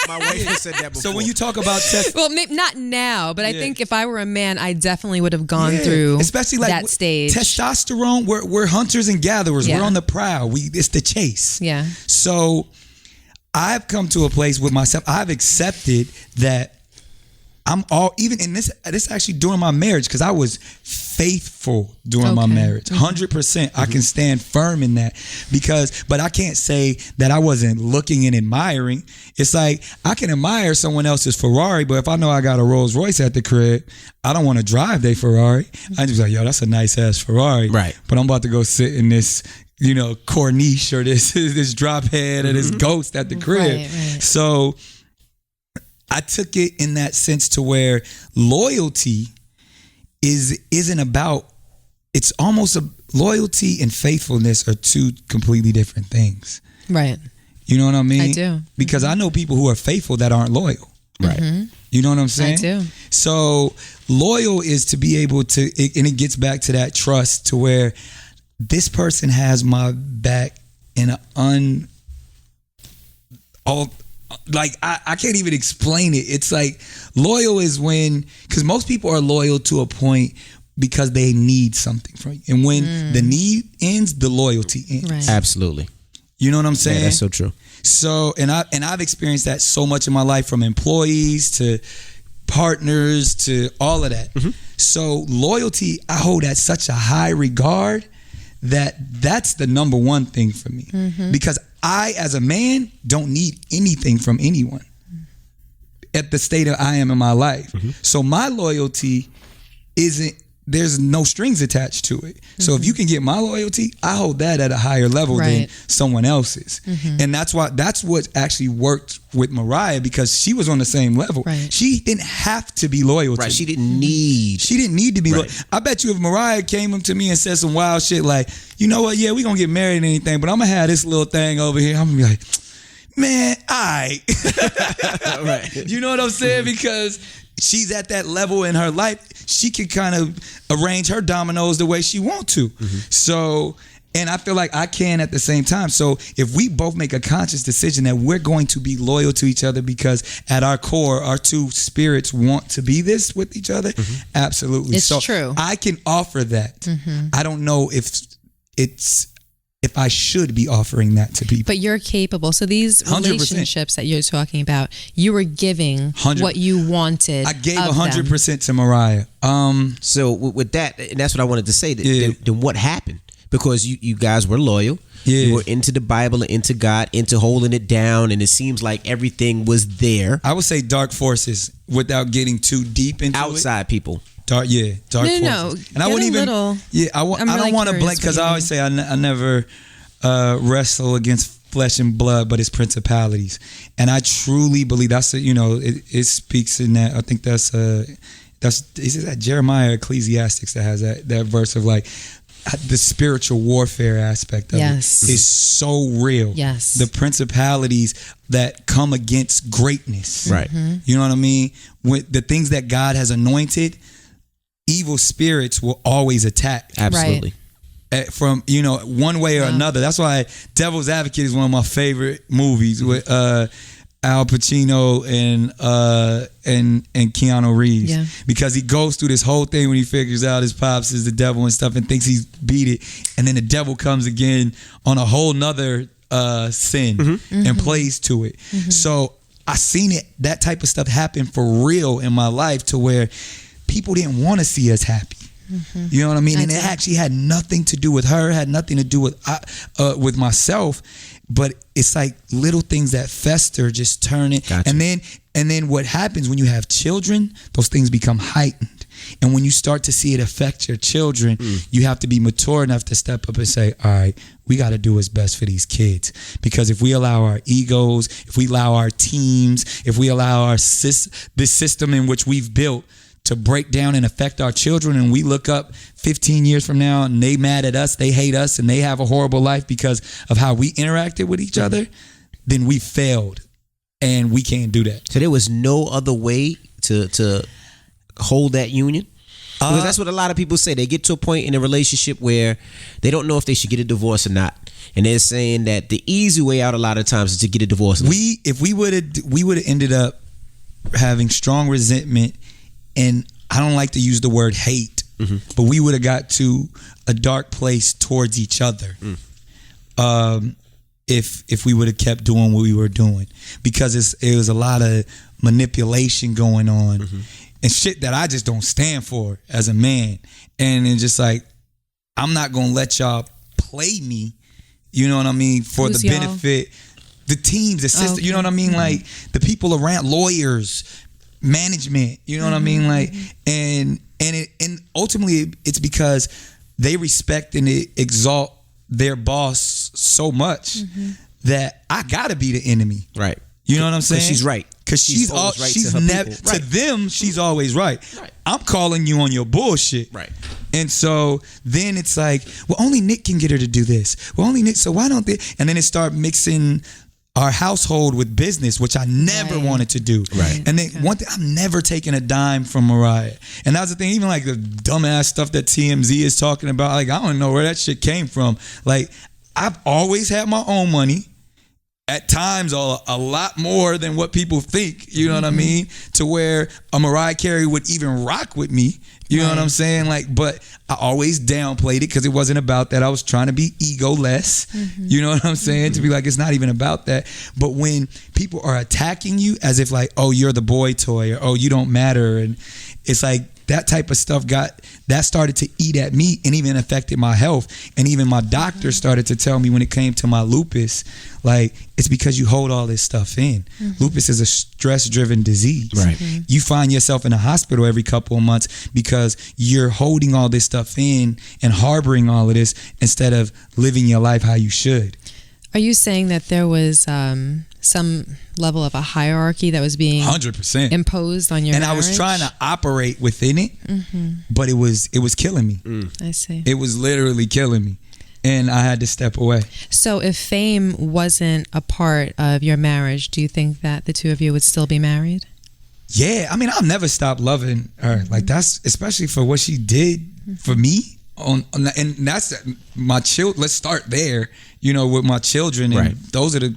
my wife has said that before. So when you talk about well, maybe not now, but I think if I were a man, I definitely would have gone through, especially like that stage. Testosterone. We're hunters and gatherers. We're on the prowl. It's the chase. Yeah. So I've come to a place with myself. I've accepted that I'm even in this actually during my marriage, because I was faithful during my marriage, 100%. I can stand firm in that, but I can't say that I wasn't looking and admiring. It's like I can admire someone else's Ferrari, but if I know I got a Rolls Royce at the crib, I don't want to drive their Ferrari. I just like, yo, that's a nice ass Ferrari, right? But I'm about to go sit in this, Corniche or this drop head or this Ghost at the crib. Right. So I took it in that sense to where loyalty isn't about, it's almost loyalty and faithfulness are two completely different things. Right. You know what I mean? I do. Because I know people who are faithful that aren't loyal. Right. You know what I'm saying? I do. So loyal is to be able to, and it gets back to that trust, to where this person has my back in like I can't even explain it. It's like loyal is when, because most people are loyal to a point because they need something from you, and when the need ends, the loyalty ends. Right. Absolutely. You know what I'm saying? Yeah, that's so true. So and I've experienced that so much in my life, from employees to partners to all of that. So loyalty, I hold at such a high regard that's the number one thing for me, because I, as a man, don't need anything from anyone at the state that I am in my life. So my loyalty there's no strings attached to it. So if you can get my loyalty, I hold that at a higher level than someone else's. And that's what actually worked with Mariah, because she was on the same level. Right. She didn't have to be loyal to me. She didn't need to be loyal. I bet you if Mariah came up to me and said some wild shit like, you know what, yeah, we gonna get married and anything, but I'm gonna have this little thing over here, I'm gonna be like, man, all right. You know what I'm saying? Because she's at that level in her life, she can kind of arrange her dominoes the way she wants to. So, and I feel like I can at the same time. So if we both make a conscious decision that we're going to be loyal to each other because at our core, our two spirits want to be this with each other, absolutely. It's true. I can offer that. I don't know if I should be offering that to people. But you're capable. So these 100%. relationships that you're talking about, you were giving what you wanted. I gave 100% to Mariah. So with that, and that's what I wanted to say. Then what happened? Because you guys were loyal. You were into the Bible and into God, into holding it down, and it seems like everything was there. I would say dark forces, without getting too deep into outside it. people. Dark forces. No. And I wouldn't even. I don't want to blank because I always say I never wrestle against flesh and blood, but it's principalities. And I truly believe that's it speaks in that. I think that's is that Jeremiah Ecclesiastics that has that verse of like the spiritual warfare aspect of it is so real. Yes. The principalities that come against greatness. Right. You know what I mean? With the things that God has anointed, evil spirits will always attack. Absolutely. From one way or another. That's why Devil's Advocate is one of my favorite movies with Al Pacino and Keanu Reeves, because he goes through this whole thing when he figures out his pops is the devil and stuff and thinks he's beat it, and then the devil comes again on a whole nother sin and plays to it. So I seen that type of stuff happen for real in my life, to where people didn't want to see us happy. You know what I mean? And it actually had nothing to do with her, had nothing to do with myself, but it's like little things that fester, just turn it. Gotcha. And then what happens when you have children, those things become heightened. And when you start to see it affect your children, you have to be mature enough to step up and say, all right, we got to do what's best for these kids. Because if we allow our egos, if we allow our teams, if we allow this system in which we've built to break down and affect our children, and we look up 15 years from now and they mad at us, they hate us, and they have a horrible life because of how we interacted with each other, then we failed, and we can't do that. So there was no other way to hold that union? Because that's what a lot of people say. They get to a point in a relationship where they don't know if they should get a divorce or not. And they're saying that the easy way out a lot of times is to get a divorce. If we would have ended up having strong resentment, and I don't like to use the word hate, but we would have got to a dark place towards each other if we would have kept doing what we were doing, because it was a lot of manipulation going on and shit that I just don't stand for as a man. And it's just like, I'm not gonna let y'all play me, you know what I mean, for Who's the benefit, the teams, the system, you know what I mean, like the people around, lawyers, management, you know what I mean, like, and ultimately it's because they respect and exalt their boss so much that I gotta be the enemy, right? You know what I'm saying? She's right. Because she's never to them. She's always right. I'm calling you on your bullshit. Right. And so then it's like, well, only Nick can get her to do this. Well, only Nick. So why don't they? And then it start mixing our household with business, which I never wanted to do. Right. And then one thing, I'm never taking a dime from Mariah. And that's the thing. Even like the dumbass stuff that TMZ is talking about, like I don't know where that shit came from. Like I've always had my own money. At times, a lot more than what people think, you know what I mean? To where a Mariah Carey would even rock with me, you know what I'm saying? Like, but I always downplayed it because it wasn't about that. I was trying to be ego-less, you know what I'm saying? To be like, it's not even about that. But when people are attacking you as if like, oh, you're the boy toy, or oh, you don't matter, and it's like, that type of stuff started to eat at me and even affected my health. And even my doctor started to tell me when it came to my lupus, like, it's because you hold all this stuff in. Lupus is a stress-driven disease. Right. You find yourself in a hospital every couple of months because you're holding all this stuff in and harboring all of this instead of living your life how you should. Are you saying that there was some level of a hierarchy that was being 100% imposed on your marriage? I was trying to operate within it, but it was killing me. I see. It was literally killing me, and I had to step away. So if fame wasn't a part of your marriage, do you think that the two of you would still be married? Yeah, I mean, I'll never stop loving her. Like, that's especially for what she did for me. And that's my children. Let's start there, with my children. And those are the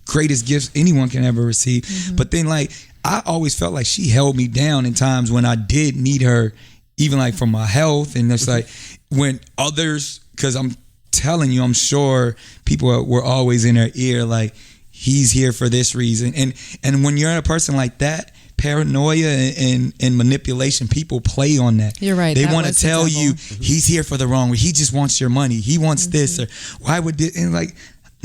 greatest gifts anyone can ever receive. But then, like, I always felt like she held me down in times when I did need her, even like for my health. And it's like when others, because I'm telling you, I'm sure people were always in her ear, like, he's here for this reason. And when you're a person like that, paranoia and manipulation, people play on that. You're right. They want to tell you he's here for the wrong reason. He just wants your money. He wants this, or why would this? And like,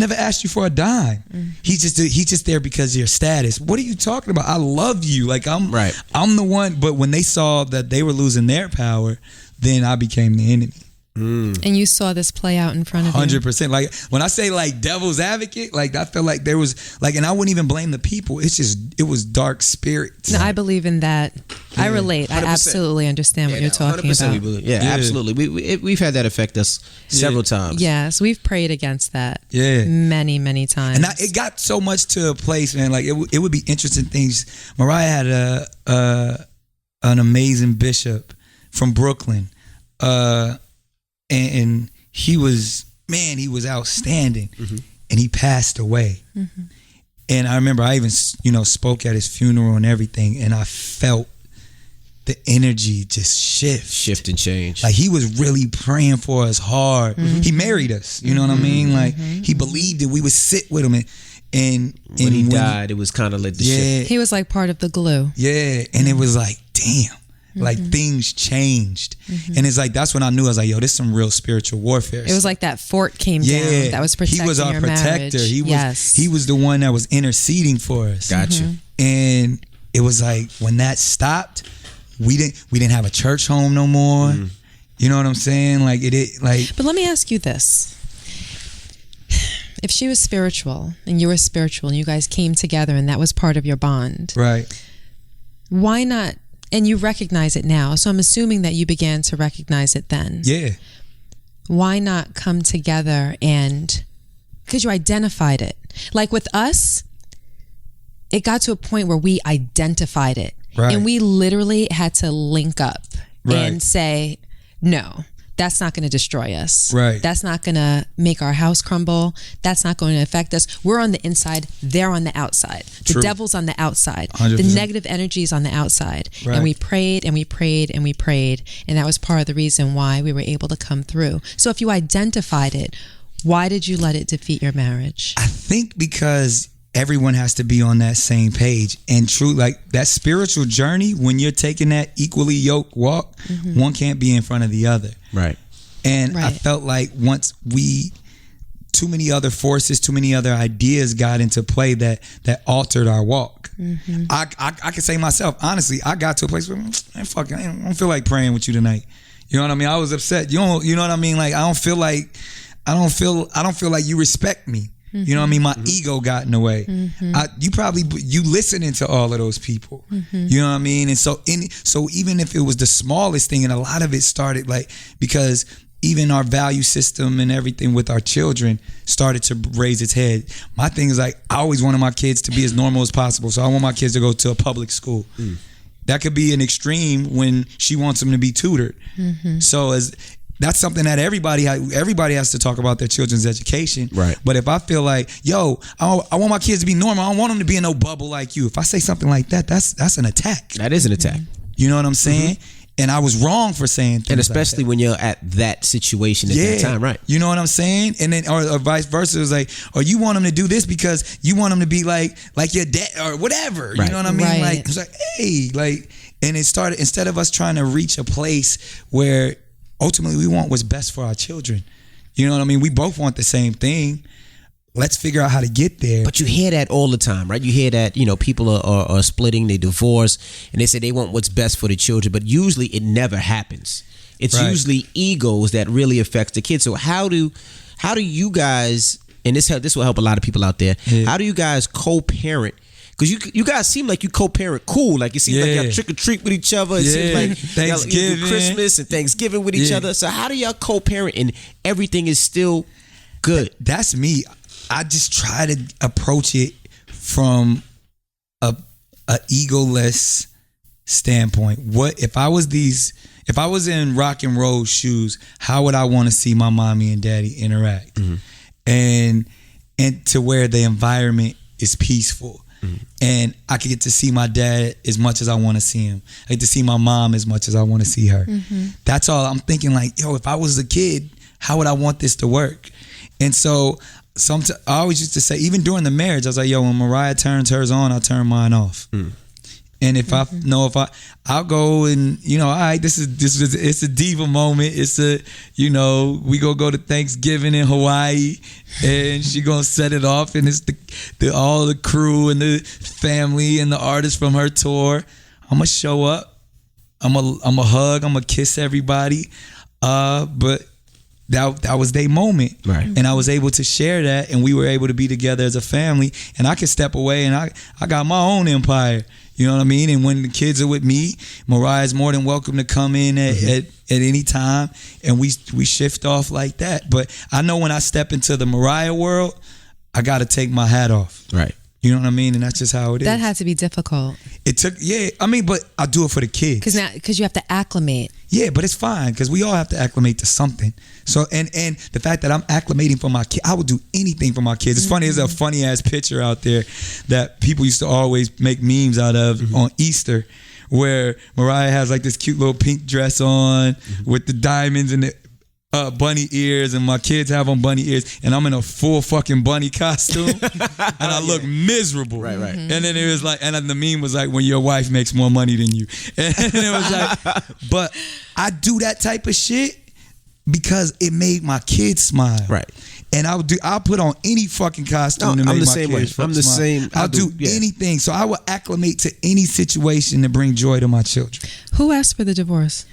never asked you for a dime. He's just there because of your status. What are you talking about? I love you. Like I'm the one. But when they saw that they were losing their power, then I became the enemy. And you saw this play out in front of you. 100%. Like when I say like devil's advocate, like I felt like there was like, and I wouldn't even blame the people. It was dark spirits. No, I believe in that. I relate. 100%. I absolutely understand what you're talking about. We believe. Yeah, absolutely. We've had that affect us several times. Yes, we've prayed against that. Yeah, many times. And it got so much to a place, man. Like it would be interesting things. Mariah had an amazing bishop from Brooklyn. And he was outstanding, and he passed away. And I remember I even, spoke at his funeral and everything, and I felt the energy just shift and change. Like he was really praying for us hard. He married us, you know what I mean? Like he believed that we would sit with him, and when he died, it was kind of like the shift. He was like part of the glue. Yeah, and it was like, damn. Like things changed, and it's like that's when I knew. I was like, "Yo, this is some real spiritual warfare." It was like that fort came down that was protecting. He was our your protector. Marriage. He was the one that was interceding for us. Gotcha. And it was like when that stopped, we didn't have a church home no more. You know what I'm saying? Like like. But let me ask you this: if she was spiritual and you were spiritual, and you guys came together, and that was part of your bond, right? Why not? And you recognize it now. So I'm assuming that you began to recognize it then. Yeah. Why not come together and, because you identified it. Like with us, it got to a point where we identified it. Right. And we literally had to link up and say, no, that's not going to destroy us. Right. That's not going to make our house crumble. That's not going to affect us. We're on the inside. They're on the outside. The devil's on the outside. 100%. The negative energy is on the outside. Right. And we prayed and we prayed and we prayed. And that was part of the reason why we were able to come through. So if you identified it, why did you let it defeat your marriage? I think because everyone has to be on that same page, and true, like that spiritual journey, when you're taking that equally yoked walk, one can't be in front of the other. Right. And I felt like once too many other forces, too many other ideas got into play that altered our walk. I can say myself, honestly, I got to a place where I don't feel like praying with you tonight. You know what I mean? I was upset. You know what I mean? Like I don't feel like you respect me. You know what I mean? My ego got in the way. You listening to all of those people. You know what I mean? And so even if it was the smallest thing, and a lot of it started like, because even our value system and everything with our children started to raise its head. My thing is like, I always wanted my kids to be as normal as possible. So I want my kids to go to a public school. That could be an extreme when she wants them to be tutored. So that's something that everybody has to talk about their children's education. Right. But if I feel like, yo, I want my kids to be normal, I don't want them to be in no bubble like you. If I say something like that, that's an attack. That is an attack. You know what I'm saying? And I was wrong for saying things. And especially like when you're at that situation at that time, right? You know what I'm saying? And then, or vice versa, it's like, or you want them to do this because you want them to be like your dad or whatever. Right. You know what I mean? Right. Like, it's like, hey, like, and it started, instead of us trying to reach a place where ultimately we want what's best for our children. You know what I mean? We both want the same thing. Let's figure out how to get there. But you hear that all the time, right? You hear that, people are splitting, they divorce, and they say they want what's best for the children, but usually it never happens. It's usually egos that really affects the kids. So how do you guys, and this will help a lot of people out there, how do you guys co-parent? Because you guys seem like you co-parent cool. Like, it seems like y'all trick or treat with each other. It seems like Thanksgiving. y'all do Christmas and Thanksgiving with each other. So how do y'all co-parent and everything is still good? That's me. I just try to approach it from a egoless standpoint. What if I was in rock and roll shoes, how would I want to see my mommy and daddy interact? And to where the environment is peaceful. And I could get to see my dad as much as I want to see him. I get to see my mom as much as I want to see her. That's all. I'm thinking like, yo, if I was a kid, how would I want this to work? And so I always used to say, even during the marriage, I was like, yo, when Mariah turns hers on, I'll turn mine off. And if I know I'll go and, you know, all right, this is it's a diva moment. It's a, you know, we go to Thanksgiving in Hawaii, and she gonna set it off, and it's the all the crew and the family and the artists from her tour. I'm gonna show up. I'm a hug. I'm gonna kiss everybody. But that was their moment, right? And I was able to share that, and we were able to be together as a family. And I could step away, and I got my own empire. You know what I mean? And when the kids are with me, Mariah's more than welcome to come in at any time, and we shift off like that. But I know when I step into the Mariah world, I got to take my hat off. Right. You know what I mean? And that's just how it is. That had to be difficult. It took, yeah. I mean, but I do it for the kids. Because you have to acclimate. Yeah, but it's fine because we all have to acclimate to something. So and the fact that I'm acclimating for my kid, I would do anything for my kids. It's funny. There's a funny ass picture out there that people used to always make memes out of on Easter, where Mariah has like this cute little pink dress on with the diamonds and the bunny ears, and my kids have on bunny ears, and I'm in a full fucking bunny costume, and I look miserable. Right. And then it was like, and then the meme was like, when your wife makes more money than you, and it was like, but I do that type of shit because it made my kids smile. Right. And I'll put on any fucking costume to make my kids smile. I'm the same. I'll do anything. So I will acclimate to any situation to bring joy to my children. Who asked for the divorce?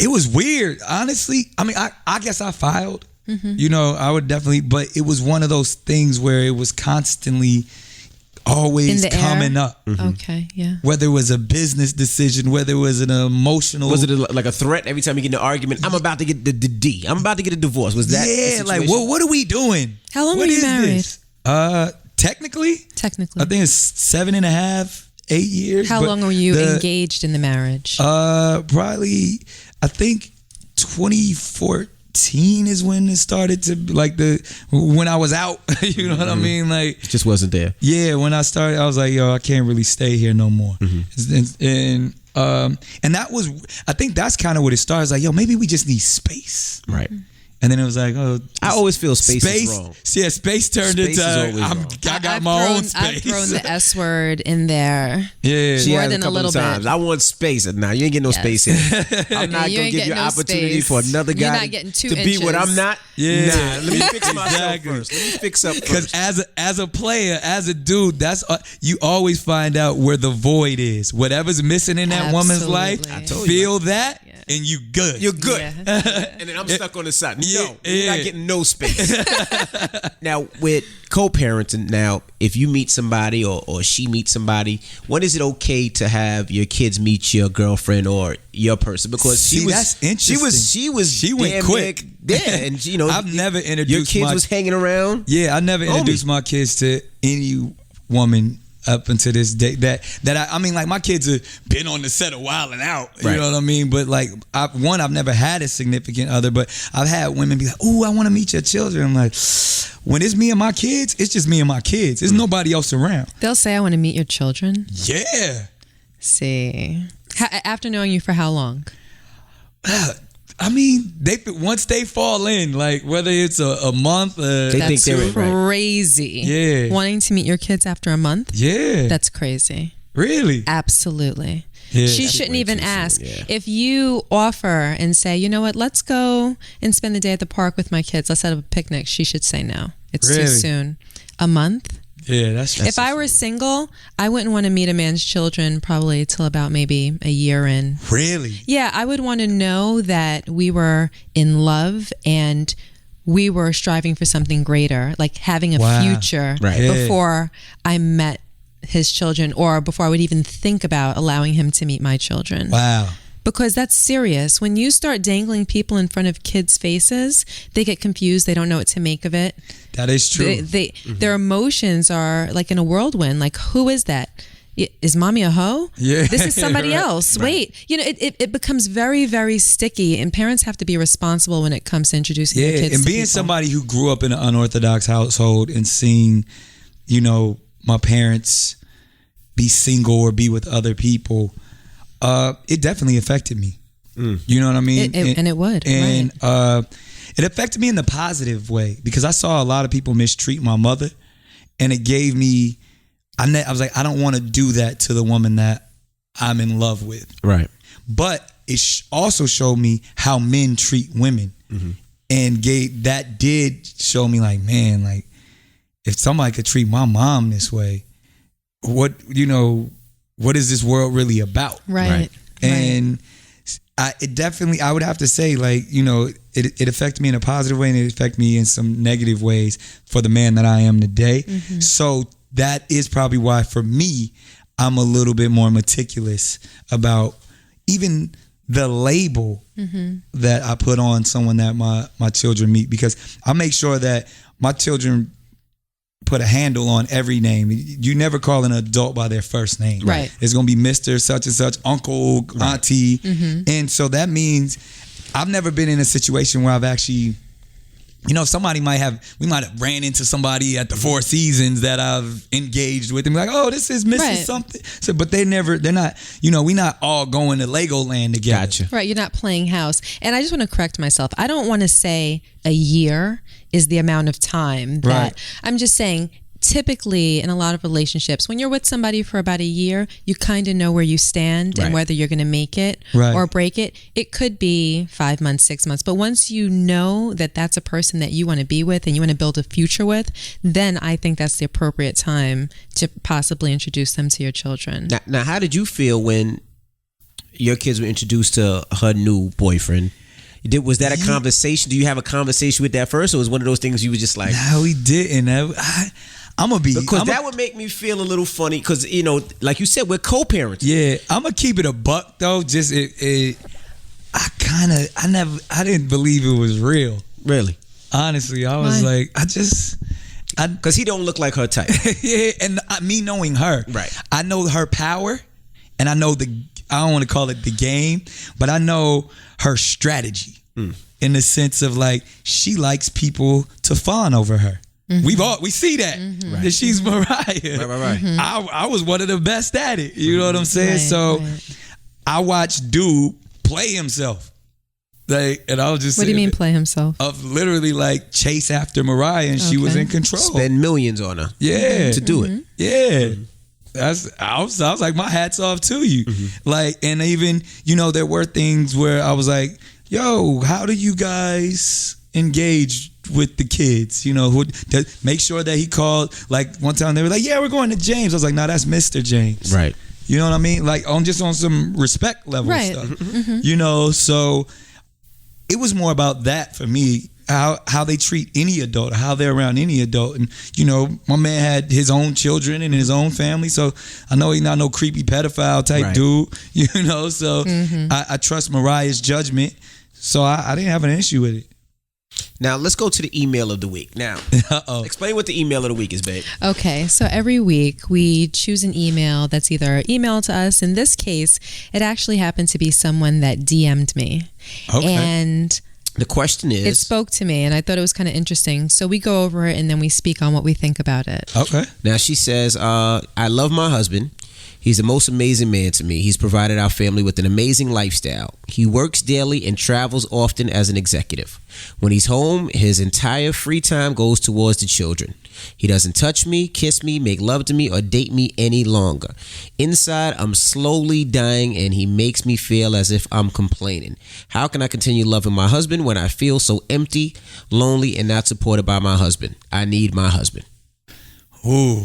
It was weird, honestly. I mean, I guess I filed. You know, I would definitely, but it was one of those things where it was constantly always coming up. Okay, yeah. Whether it was a business decision, whether it was an emotional... Was it like a threat every time you get in an argument? I'm about to get the D. I'm about to get a divorce. Was that Yeah, like, what are we doing? How long were you married? Technically, I think it's 7.5, 8 years. How long were you engaged in the marriage? Probably... I think 2014 is when it started to, like, when I was out. You know what I mean? Like, it just wasn't there. Yeah, when I started, I was like, yo, I can't really stay here no more. And that was, I think that's kind of what it started. Like, yo, maybe we just need space. Right. And then it was like, oh, I always feel space is wrong. Yeah, space turned into I got my own space. I've thrown the S word in there. Yeah, more than a little times. bit. I want space. Nah, you ain't getting no space here. I'm not gonna give you an opportunity for another guy to be what I'm not. Yeah, nah, let me fix myself first. Let me fix up first. Because as a player, as a dude, that's you always find out where the void is. Whatever's missing in that woman's life, feel that. And you good. You're good. Yeah. And then I'm stuck on the side. No, you're not getting no space. Now, with co-parenting, now, if you meet somebody or she meets somebody, when is it okay to have your kids meet your girlfriend or your person? Because that's interesting. She went quick. Yeah, and you know, I've never introduced your kids was hanging around. Yeah, I never introduced my kids to any woman up until this day that I mean, like, my kids have been on the set of Wild 'N Out, you know what I mean? But like, I've never had a significant other, but I've had women be like, "Ooh, I want to meet your children." I'm like, when it's me and my kids, it's just me and my kids. There's nobody else around. They'll say, "I want to meet your children." Yeah. See, after knowing you for how long? I mean, once they fall in, like, whether it's a month, they think they're crazy. Yeah, wanting to meet your kids after a month. Yeah, that's crazy. Really? Absolutely. Yeah, she shouldn't even ask. If you offer and say, you know what, let's go and spend the day at the park with my kids. Let's set up a picnic. She should say no. It's too soon. A month? Yeah, that's if I were single, I wouldn't want to meet a man's children probably till about maybe a year in. Really? Yeah, I would want to know that we were in love and we were striving for something greater, like having a future before I met his children or before I would even think about allowing him to meet my children. Wow. Because that's serious. When you start dangling people in front of kids' faces, they get confused. They don't know what to make of it. That is true. Their emotions are like in a whirlwind. Like, who is that? Is mommy a hoe? Yeah. This is somebody else. Wait. You know, it becomes very, very sticky, and parents have to be responsible when it comes to introducing their kids and to being people. somebody who grew up in an unorthodox household and seeing, you know, my parents be single or be with other people, it definitely affected me. You know what I mean? And it would. And it affected me in the positive way because I saw a lot of people mistreat my mother, and it gave me, I was like, I don't want to do that to the woman that I'm in love with. Right. But it also showed me how men treat women. And that did show me like, man, like if somebody could treat my mom this way, what is this world really about? Right. And I would have to say, like, it affected me in a positive way and it affected me in some negative ways for the man that I am today. So that is probably why for me, I'm a little bit more meticulous about even the label that I put on someone that my children meet, because I make sure that my children put a handle on every name. You never call an adult by their first name. Right. It's going to be Mr. such and such, uncle, auntie. And so that means I've never been in a situation where I've actually, we might have ran into somebody at the Four Seasons that I've engaged with and be like, oh, this is Mrs. Something. So, but they're not, we not all going to Legoland together. Gotcha. Right. You're not playing house. And I just want to correct myself. I don't want to say a year is the amount of time that I'm just saying. Typically in a lot of relationships, when you're with somebody for about a year, you kind of know where you stand and whether you're going to make it or break it. It could be 5 months, 6 months. But once you know that that's a person that you want to be with and you want to build a future with, then I think that's the appropriate time to possibly introduce them to your children. Now, how did you feel when your kids were introduced to her new boyfriend? Was that a conversation? Do you have a conversation with that first, or was one of those things you were just like, no, we didn't. That would make me feel a little funny because, like you said, we're co-parents. Yeah, I'm gonna keep it a buck though. Just I didn't believe it was real. Really? Honestly, I was like, because he don't look like her type. Yeah, and me knowing her, right? I know her power, and I know I don't want to call it the game, but I know her strategy in the sense of like she likes people to fawn over her. We see that that she's Mariah. Right. I was one of the best at it. You know what I'm saying? I watched dude play himself. And I was just. What do you mean play himself? Of literally like chase after Mariah, and she was in control. Spend millions on her. Yeah, to do it. Yeah. I was like, my hat's off to you. Like, and even there were things where I was like, yo, how do you guys engage with the kids? Make sure that he called. Like one time they were like, yeah, we're going to James. I was like, no, that's Mr. James. Right. You know what I mean? Like on some respect level stuff. So it was more about that for me. How they treat any adult, how they're around any adult. And, my man had his own children and his own family. So I know he's not no creepy pedophile type dude, So I trust Mariah's judgment. So I didn't have an issue with it. Now, let's go to the email of the week. Now, explain what the email of the week is, babe. Okay, so every week we choose an email that's either emailed to us. In this case, it actually happened to be someone that DM'd me. Okay. And the question is... It spoke to me, and I thought it was kind of interesting. So we go over it, and then we speak on what we think about it. Okay. Now, she says, I love my husband. He's the most amazing man to me. He's provided our family with an amazing lifestyle. He works daily and travels often as an executive. When he's home, his entire free time goes towards the children. He doesn't touch me, kiss me, make love to me, or date me any longer. Inside, I'm slowly dying, and he makes me feel as if I'm complaining. How can I continue loving my husband when I feel so empty, lonely, and not supported by my husband? I need my husband. Ooh.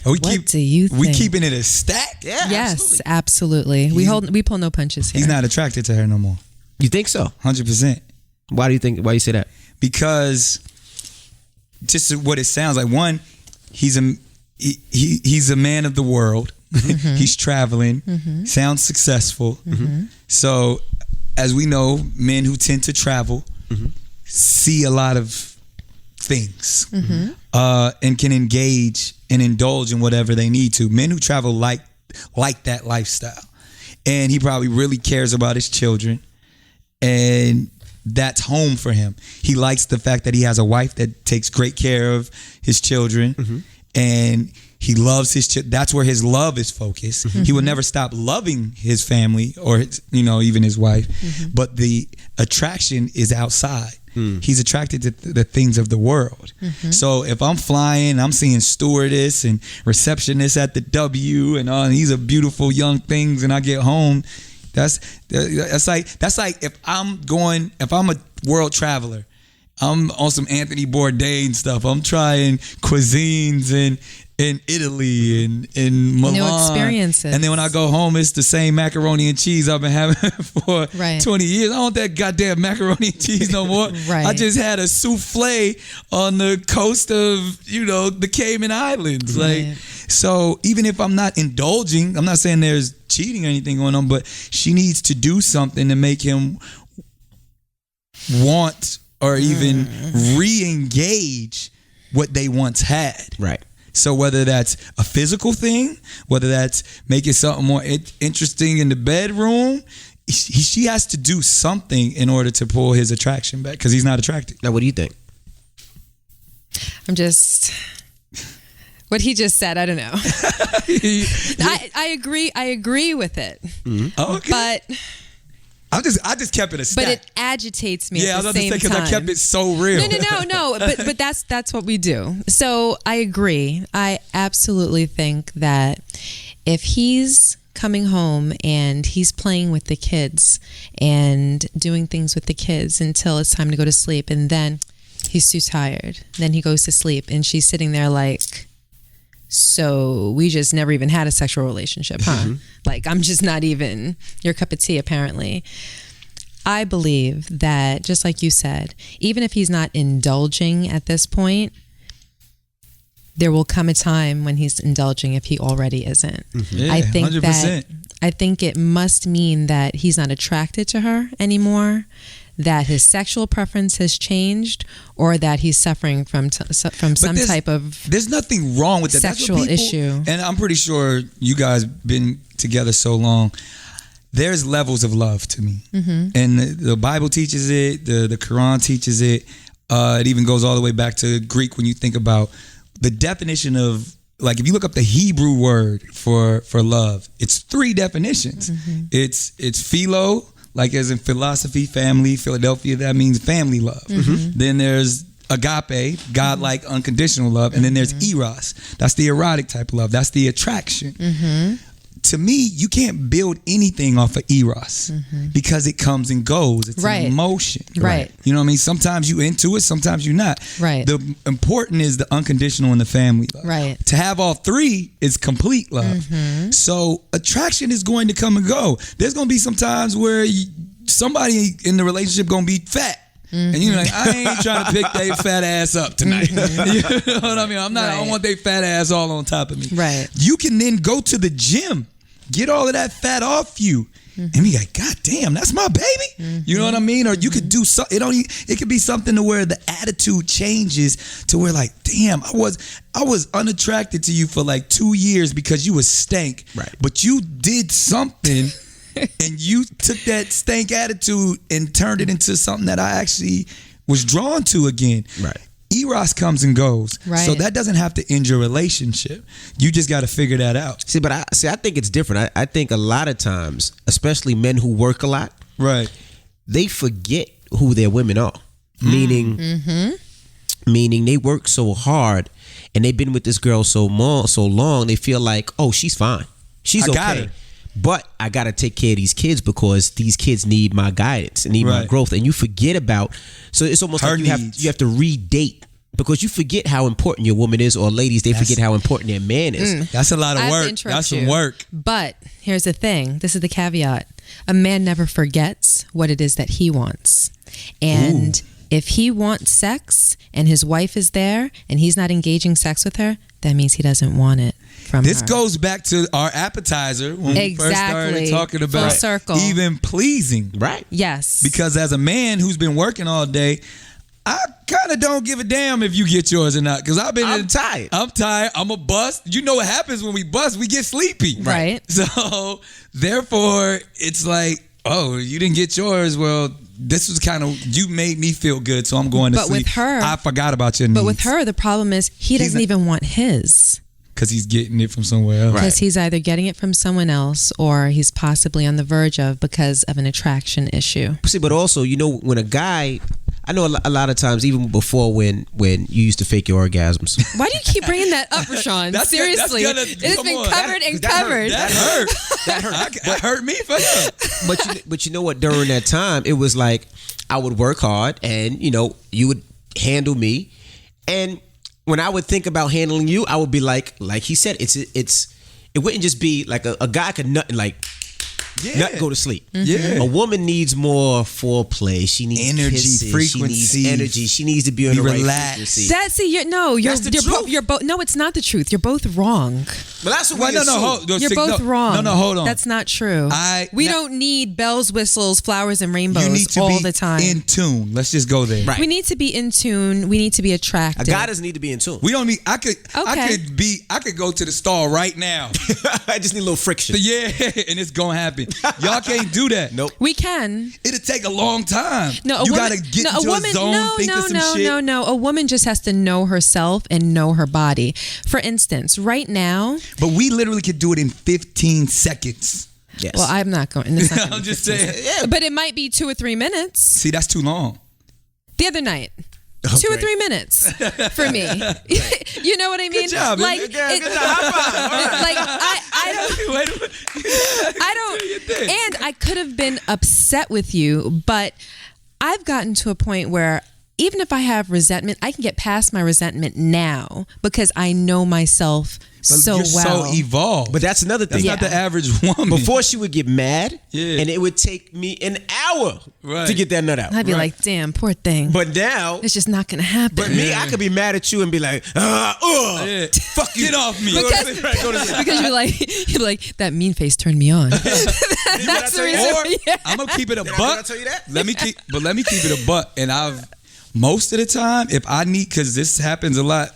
What do you think? We keeping it a stack? Yeah, yes, absolutely. We pull no punches here. He's not attracted to her no more. You think so? 100%. Why do you say that? Because just what it sounds like. One, he's a man of the world. He's traveling. Sounds successful. So, as we know, men who tend to travel see a lot of things and can engage and indulge in whatever they need to. Men who travel like that lifestyle. And he probably really cares about his children. And that's home for him. He likes the fact that he has a wife that takes great care of his children. And he loves his children. That's where his love is focused. He will never stop loving his family or even his wife. But the attraction is outside. He's attracted to the things of the world. So if I'm flying, I'm seeing stewardess and receptionist at the W and he's a beautiful young things, and I get home, that's like if I'm a world traveler, I'm on some Anthony Bourdain stuff. I'm trying cuisines in Italy and in Milan. New experiences. And then when I go home, it's the same macaroni and cheese I've been having for 20 years. I don't want that goddamn macaroni and cheese no more. Right. I just had a souffle on the coast of, the Cayman Islands. Right. So even if I'm not indulging, I'm not saying there's cheating or anything going on, but she needs to do something to make him want or even re-engage what they once had. Right. So whether that's a physical thing, whether that's making something more interesting in the bedroom, she has to do something in order to pull his attraction back, because he's not attracted. Now, what do you think? What he just said, I don't know. I agree with it. Okay. But I just kept it a stack. But it agitates me. Yeah, at the I was about to say, because I kept it so real. No. But that's what we do. So I agree. I absolutely think that if he's coming home and he's playing with the kids and doing things with the kids until it's time to go to sleep, and then he's too tired, then he goes to sleep, and she's sitting there like, so we just never even had a sexual relationship, huh? Like, I'm just not even your cup of tea, apparently. I believe that, just like you said, even if he's not indulging at this point, there will come a time when he's indulging if he already isn't. Yeah, I think 100%. I think it must mean that he's not attracted to her anymore, that his sexual preference has changed, or that he's suffering from some type of there's nothing wrong with that. Sexual issue. And I'm pretty sure you guys been together so long. There's levels of love to me, and the Bible teaches it. The Quran teaches it. It even goes all the way back to Greek when you think about the definition of, like, if you look up the Hebrew word for love, it's 3 definitions. It's philo, like as in philosophy, family, Philadelphia, that means family love. Then there's agape, God-like unconditional love. And then there's eros. That's the erotic type of love. That's the attraction. To me, you can't build anything off of eros because it comes and goes. It's an emotion. Right. You know what I mean? Sometimes you into it, sometimes you're not. Right. The important is the unconditional and the family love. Right. To have all 3 is complete love. So attraction is going to come and go. There's going to be some times where somebody in the relationship going to be fat. And you're like, I ain't trying to pick their fat ass up tonight. You know what I mean? I don't want their fat ass all on top of me. Right. You can then go to the gym, get all of that fat off you, and be like, God damn, that's my baby. You know what I mean? Or you could do something. It could be something to where the attitude changes to where, like, damn, I was unattracted to you for like 2 years because you was stank. Right. But you did something. And you took that stank attitude and turned it into something that I actually was drawn to again. Right. Eros comes and goes. Right. So that doesn't have to end your relationship. You just got to figure that out. See, but I think it's different. I think a lot of times, especially men who work a lot, Right. they forget who their women are. Meaning they work so hard and they've been with this girl so long, they feel like, oh, she's fine. She's okay. Got her. But I got to take care of these kids because these kids need my guidance and need my growth. And you forget about, so it's almost her like you have to redate because you forget how important your woman is, or ladies, they forget how important their man is. That's a lot of work. That's some work. But here's the thing. This is the caveat. A man never forgets what it is that he wants. And if he wants sex and his wife is there and he's not engaging sex with her, that means he doesn't want it from This her. goes back to our appetizer when we first started talking about full circle. even pleasing. Right. Yes. Because as a man who's been working all day, I kind of don't give a damn if you get yours or not. Because I'm tired. I'm tired. I'm a bust. You know what happens when we bust? We get sleepy. Right. So therefore, it's like, oh, you didn't get yours. Well, this was kind of, you made me feel good, so I'm going to sleep. But with her, I forgot about your needs. But with her, the problem is he doesn't even want his. Because he's getting it from somewhere else. Because he's either getting it from someone else or he's possibly on the verge of because of an attraction issue. See, but also, when a guy, I know a lot of times, even before when you used to fake your orgasms. Why do you keep bringing that up, Rashawn? Seriously, it's been covered and covered. That hurt. That hurt. That hurt me for him. But you know what? During that time, it was like I would work hard, and you would handle me, and when I would think about handling you, I would be like he said, it wouldn't just be like a guy could nut and nut go to sleep. Yeah. A woman needs more foreplay. She needs energy, kisses. frequency. She needs energy. She needs to be on the right frequency. You're both. No, it's not the truth. You're both wrong. But that's what we assume. You're both wrong. No, hold on. That's not true. We don't need bells, whistles, flowers, and rainbows all the time. In tune. Let's just go there. Right. We need to be in tune. We need to be attractive. A guy doesn't need to be in tune. We don't need. I could go to the stall right now. I just need a little friction. Yeah, and it's gonna happen. Y'all can't do that. Nope. We can. It'll take a long time. No, gotta get into a zone. Think of some shit. No. A woman just has to know herself and know her body. For instance, right now. But we literally could do it in 15 seconds. Yes. Well, I'm not going. I'm just saying. Yeah. But it might be 2 or 3 minutes. See, that's too long. The other night. 2 or 3 minutes for me. You know what I mean? Good job. Good job. Like I don't, and I could have been upset with you, but I've gotten to a point where even if I have resentment, I can get past my resentment now because I know myself so you're well. so evolved. But that's another thing. That's not the average woman. Before she would get mad, and it would take me an hour to get that nut out. I'd be like, damn, poor thing. But now, it's just not going to happen. But me, I could be mad at you and be like, fuck you. Get off me. Because you're like, that mean face turned me on. That's the reason. Or I'm going to keep it a buck. Did I tell you that? Let me keep it a buck. And most of the time, if I need, because this happens a lot,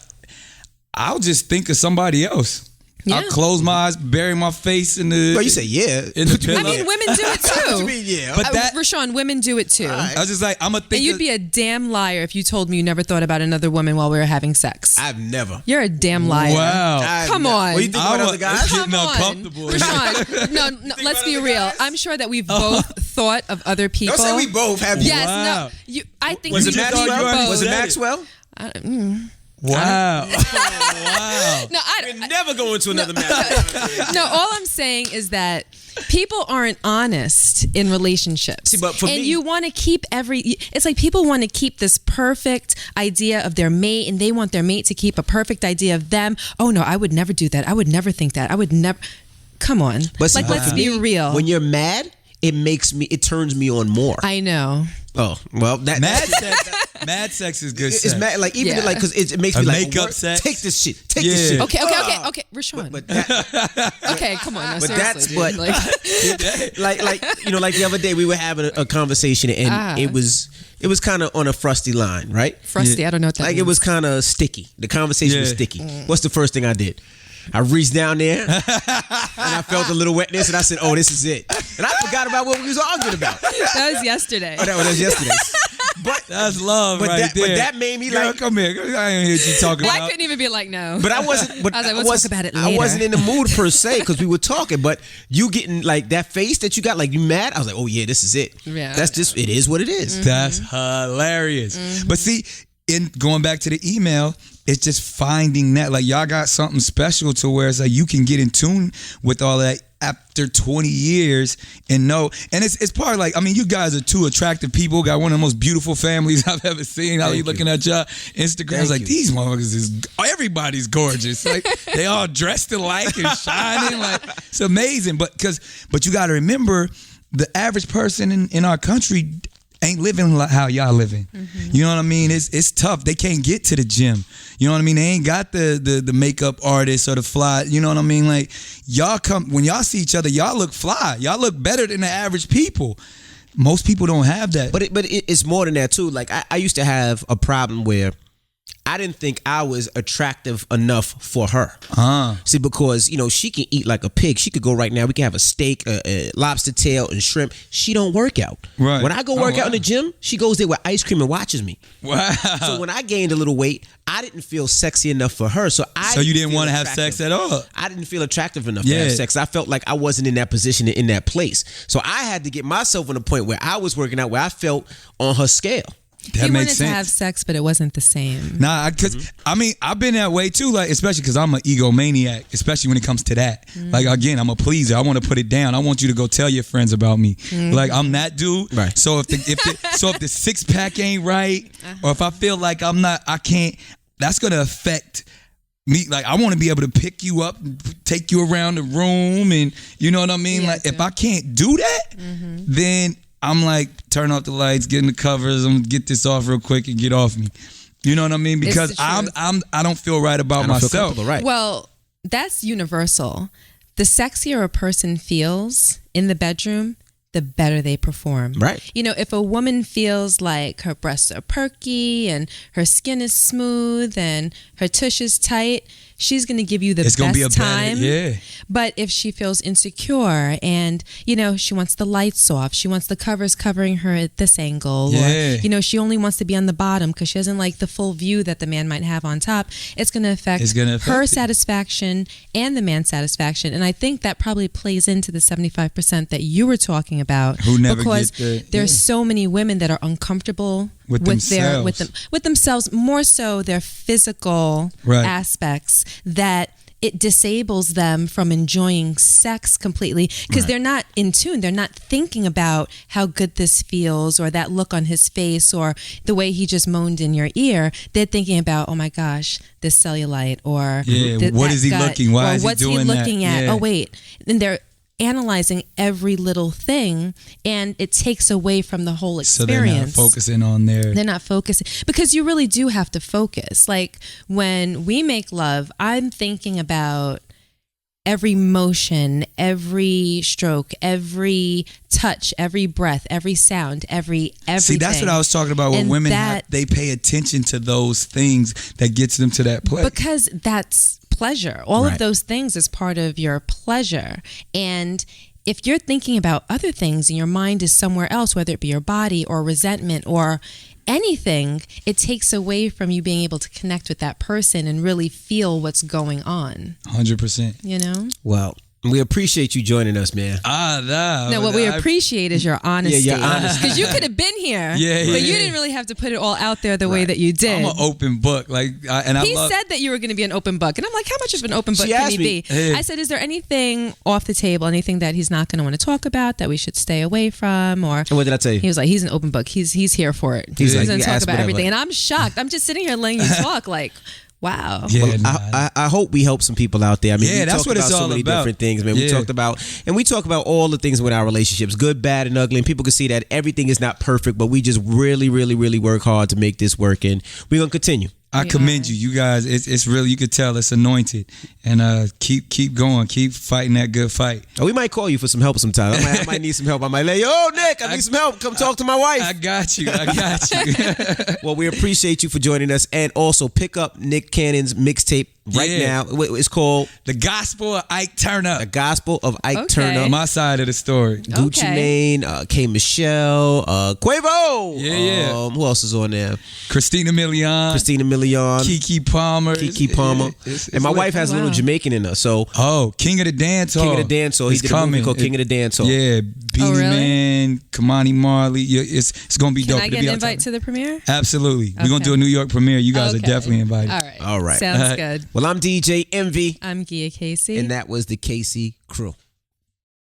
I'll just think of somebody else. Yeah. I'll close my eyes, bury my face in the. Well, you say yeah. In the pillow. I mean, women do it too. What you mean, yeah? But Rashawn, women do it too. Right. I was just like, I'm gonna think. And you'd be a damn liar if you told me you never thought about another woman while we were having sex. I've never. You're a damn liar. Wow. Come on. What do you think about other guys? It's getting Come on. uncomfortable. Rashawn, no, let's be real. guys? I'm sure that we've both thought of other people. Don't say we both have. Yes, Wow. no. I think Was you it just Maxwell? both. Was it Maxwell? Wow. Wow. No, We're never going to another match. No, all I'm saying is that people aren't honest in relationships. See, but for me, you want to keep it's like people want to keep this perfect idea of their mate, and they want their mate to keep a perfect idea of them. Oh no, I would never do that. I would never think that. I would never. Come on. But see, let's be real. When you're mad, it turns me on more. I know. Oh, well, that mad sex is good it's sex. mad, like even like because it makes me like makeup sex. Take this shit. Take this shit. Okay, Rashawn. But that, okay, come on. Now, but seriously, that's dude. like the other day we were having a conversation and it was kind of on a frosty line, right? Frosty, I don't know what that means. It was kind of sticky. The conversation was sticky. What's the first thing I did? I reached down there and I felt a little wetness and I said, "Oh, this is it." And I forgot about what we was arguing about. That was yesterday. Oh, that was yesterday. But that's love, right there. But that made me Girl, come here. I ain't hear you talking about. I couldn't even be like, no. But I wasn't. But I was like, we'll talk about it later. I wasn't in the mood per se because we were talking. But you getting like that face that you got, like you mad. I was like, oh yeah, this is it. Yeah. That's just. It is what it is. That's hilarious. But see, in going back to the email, it's just finding that like y'all got something special to where it's like you can get in tune with all that after 20 years and know. And it's part of like, I mean, you guys are two attractive people, got one of the most beautiful families I've ever seen. How you looking at your Instagram? It's like, these motherfuckers everybody's gorgeous. Like they all dressed alike and shining. Like it's amazing. But you got to remember the average person in our country ain't living how y'all living. You know what I mean? It's tough. They can't get to the gym. You know what I mean? They ain't got the makeup artist or the fly. You know what I mean? Like y'all when y'all see each other, y'all look fly. Y'all look better than the average people. Most people don't have that. But it's more than that too. Like I used to have a problem where I didn't think I was attractive enough for her. See, because, she can eat like a pig. She could go right now. We can have a steak, a lobster tail, and shrimp. She don't work out. Right. When I go work out in the gym, she goes there with ice cream and watches me. Wow. So when I gained a little weight, I didn't feel sexy enough for her. So you didn't want to have sex at all? I didn't feel attractive enough to have sex. I felt like I wasn't in that position, in that place. So I had to get myself on a point where I was working out, where I felt on her scale. That makes wanted sense. to have sex, but it wasn't the same. Nah, because I mean, I've been that way too. Like, especially because I'm an egomaniac, especially when it comes to that. Like, again, I'm a pleaser. I want to put it down. I want you to go tell your friends about me. Like, I'm that dude. Right. So if the six pack ain't right, or if I feel like I can't, that's gonna affect me. Like, I want to be able to pick you up and take you around the room, and you know what I mean. Yeah, like, if I can't do that, then I'm like, turn off the lights, get in the covers. I'm gonna get this off real quick and get off me. You know what I mean? Because I don't feel right about myself. Right. Well, that's universal. The sexier a person feels in the bedroom, the better they perform. Right. You know, if a woman feels like her breasts are perky and her skin is smooth and her tush is tight, she's going to give you the best time. But if she feels insecure and, you know, she wants the lights off, she wants the covers covering her at this angle, or, you know, she only wants to be on the bottom because she doesn't like the full view that the man might have on top, it's going to affect her satisfaction and the man's satisfaction. And I think that probably plays into the 75% that you were talking about. Who never because get there's so many women that are uncomfortable with themselves, more so their physical aspects, that it disables them from enjoying sex completely because they're not in tune. They're not thinking about how good this feels or that look on his face or the way he just moaned in your ear. They're thinking about, oh my gosh, this cellulite, or what is he looking? Why is he doing that? What's he looking at? Oh wait, and they're analyzing every little thing, and it takes away from the whole experience. So they're not focusing on They're not focusing, because you really do have to focus. Like when we make love, I'm thinking about every motion, every stroke, every touch, every breath, every sound, everything. See, that's what I was talking about. When women they pay attention to those things that gets them to that place. Because that's pleasure. All of those things is part of your pleasure. And if you're thinking about other things and your mind is somewhere else, whether it be your body or resentment or anything, it takes away from you being able to connect with that person and really feel what's going on. 100%. You know? Well, we appreciate you joining us, man. No, what we appreciate is your honesty. Yeah, your honesty. Because you could have been here, but you didn't really have to put it all out there the way that you did. I'm an open book. Like, he said that you were going to be an open book. And I'm like, how much of an open book can he be? I said, is there anything off the table, anything that he's not going to want to talk about that we should stay away from? Or and what did I tell you? He was like, he's an open book. He's here for it. He's going to talk about everything. And I'm shocked. I'm just sitting here letting you talk like, wow. Yeah, well, I hope we help some people out there. I mean, we that's what it's all so many about. different things, man. We talked about all the things with our relationships, good, bad, and ugly. And people can see that everything is not perfect, but we just really, really, really work hard to make this work. And we're gonna continue. I commend you. You guys, it's really, you could tell it's anointed. And keep going. Keep fighting that good fight. Oh, we might call you for some help sometime. I might need some help. I might like, yo, Nick, I need some help. Come talk to my wife. I got you. Well, we appreciate you for joining us. And also pick up Nick Cannon's mixtape right now. It's called The Gospel of Ike Turner. The Gospel of Ike Turner. My side of the story. Gucci Mane, K. Michelle, Quavo. Yeah. Who else is on there? Christina Milian. Keke Palmer. And my wife has a little Jamaican in her. So King of the Dance Hall. He did a movie called King of the Dance Hall. Yeah, Beanie Man, Kamani Marley. It's gonna be dope. Can I get an invite to the premiere? Absolutely. We're gonna do a New York premiere. You guys are definitely invited. All right. Sounds good. Well, I'm DJ Envy. I'm Gia Casey. And that was the Casey Crew.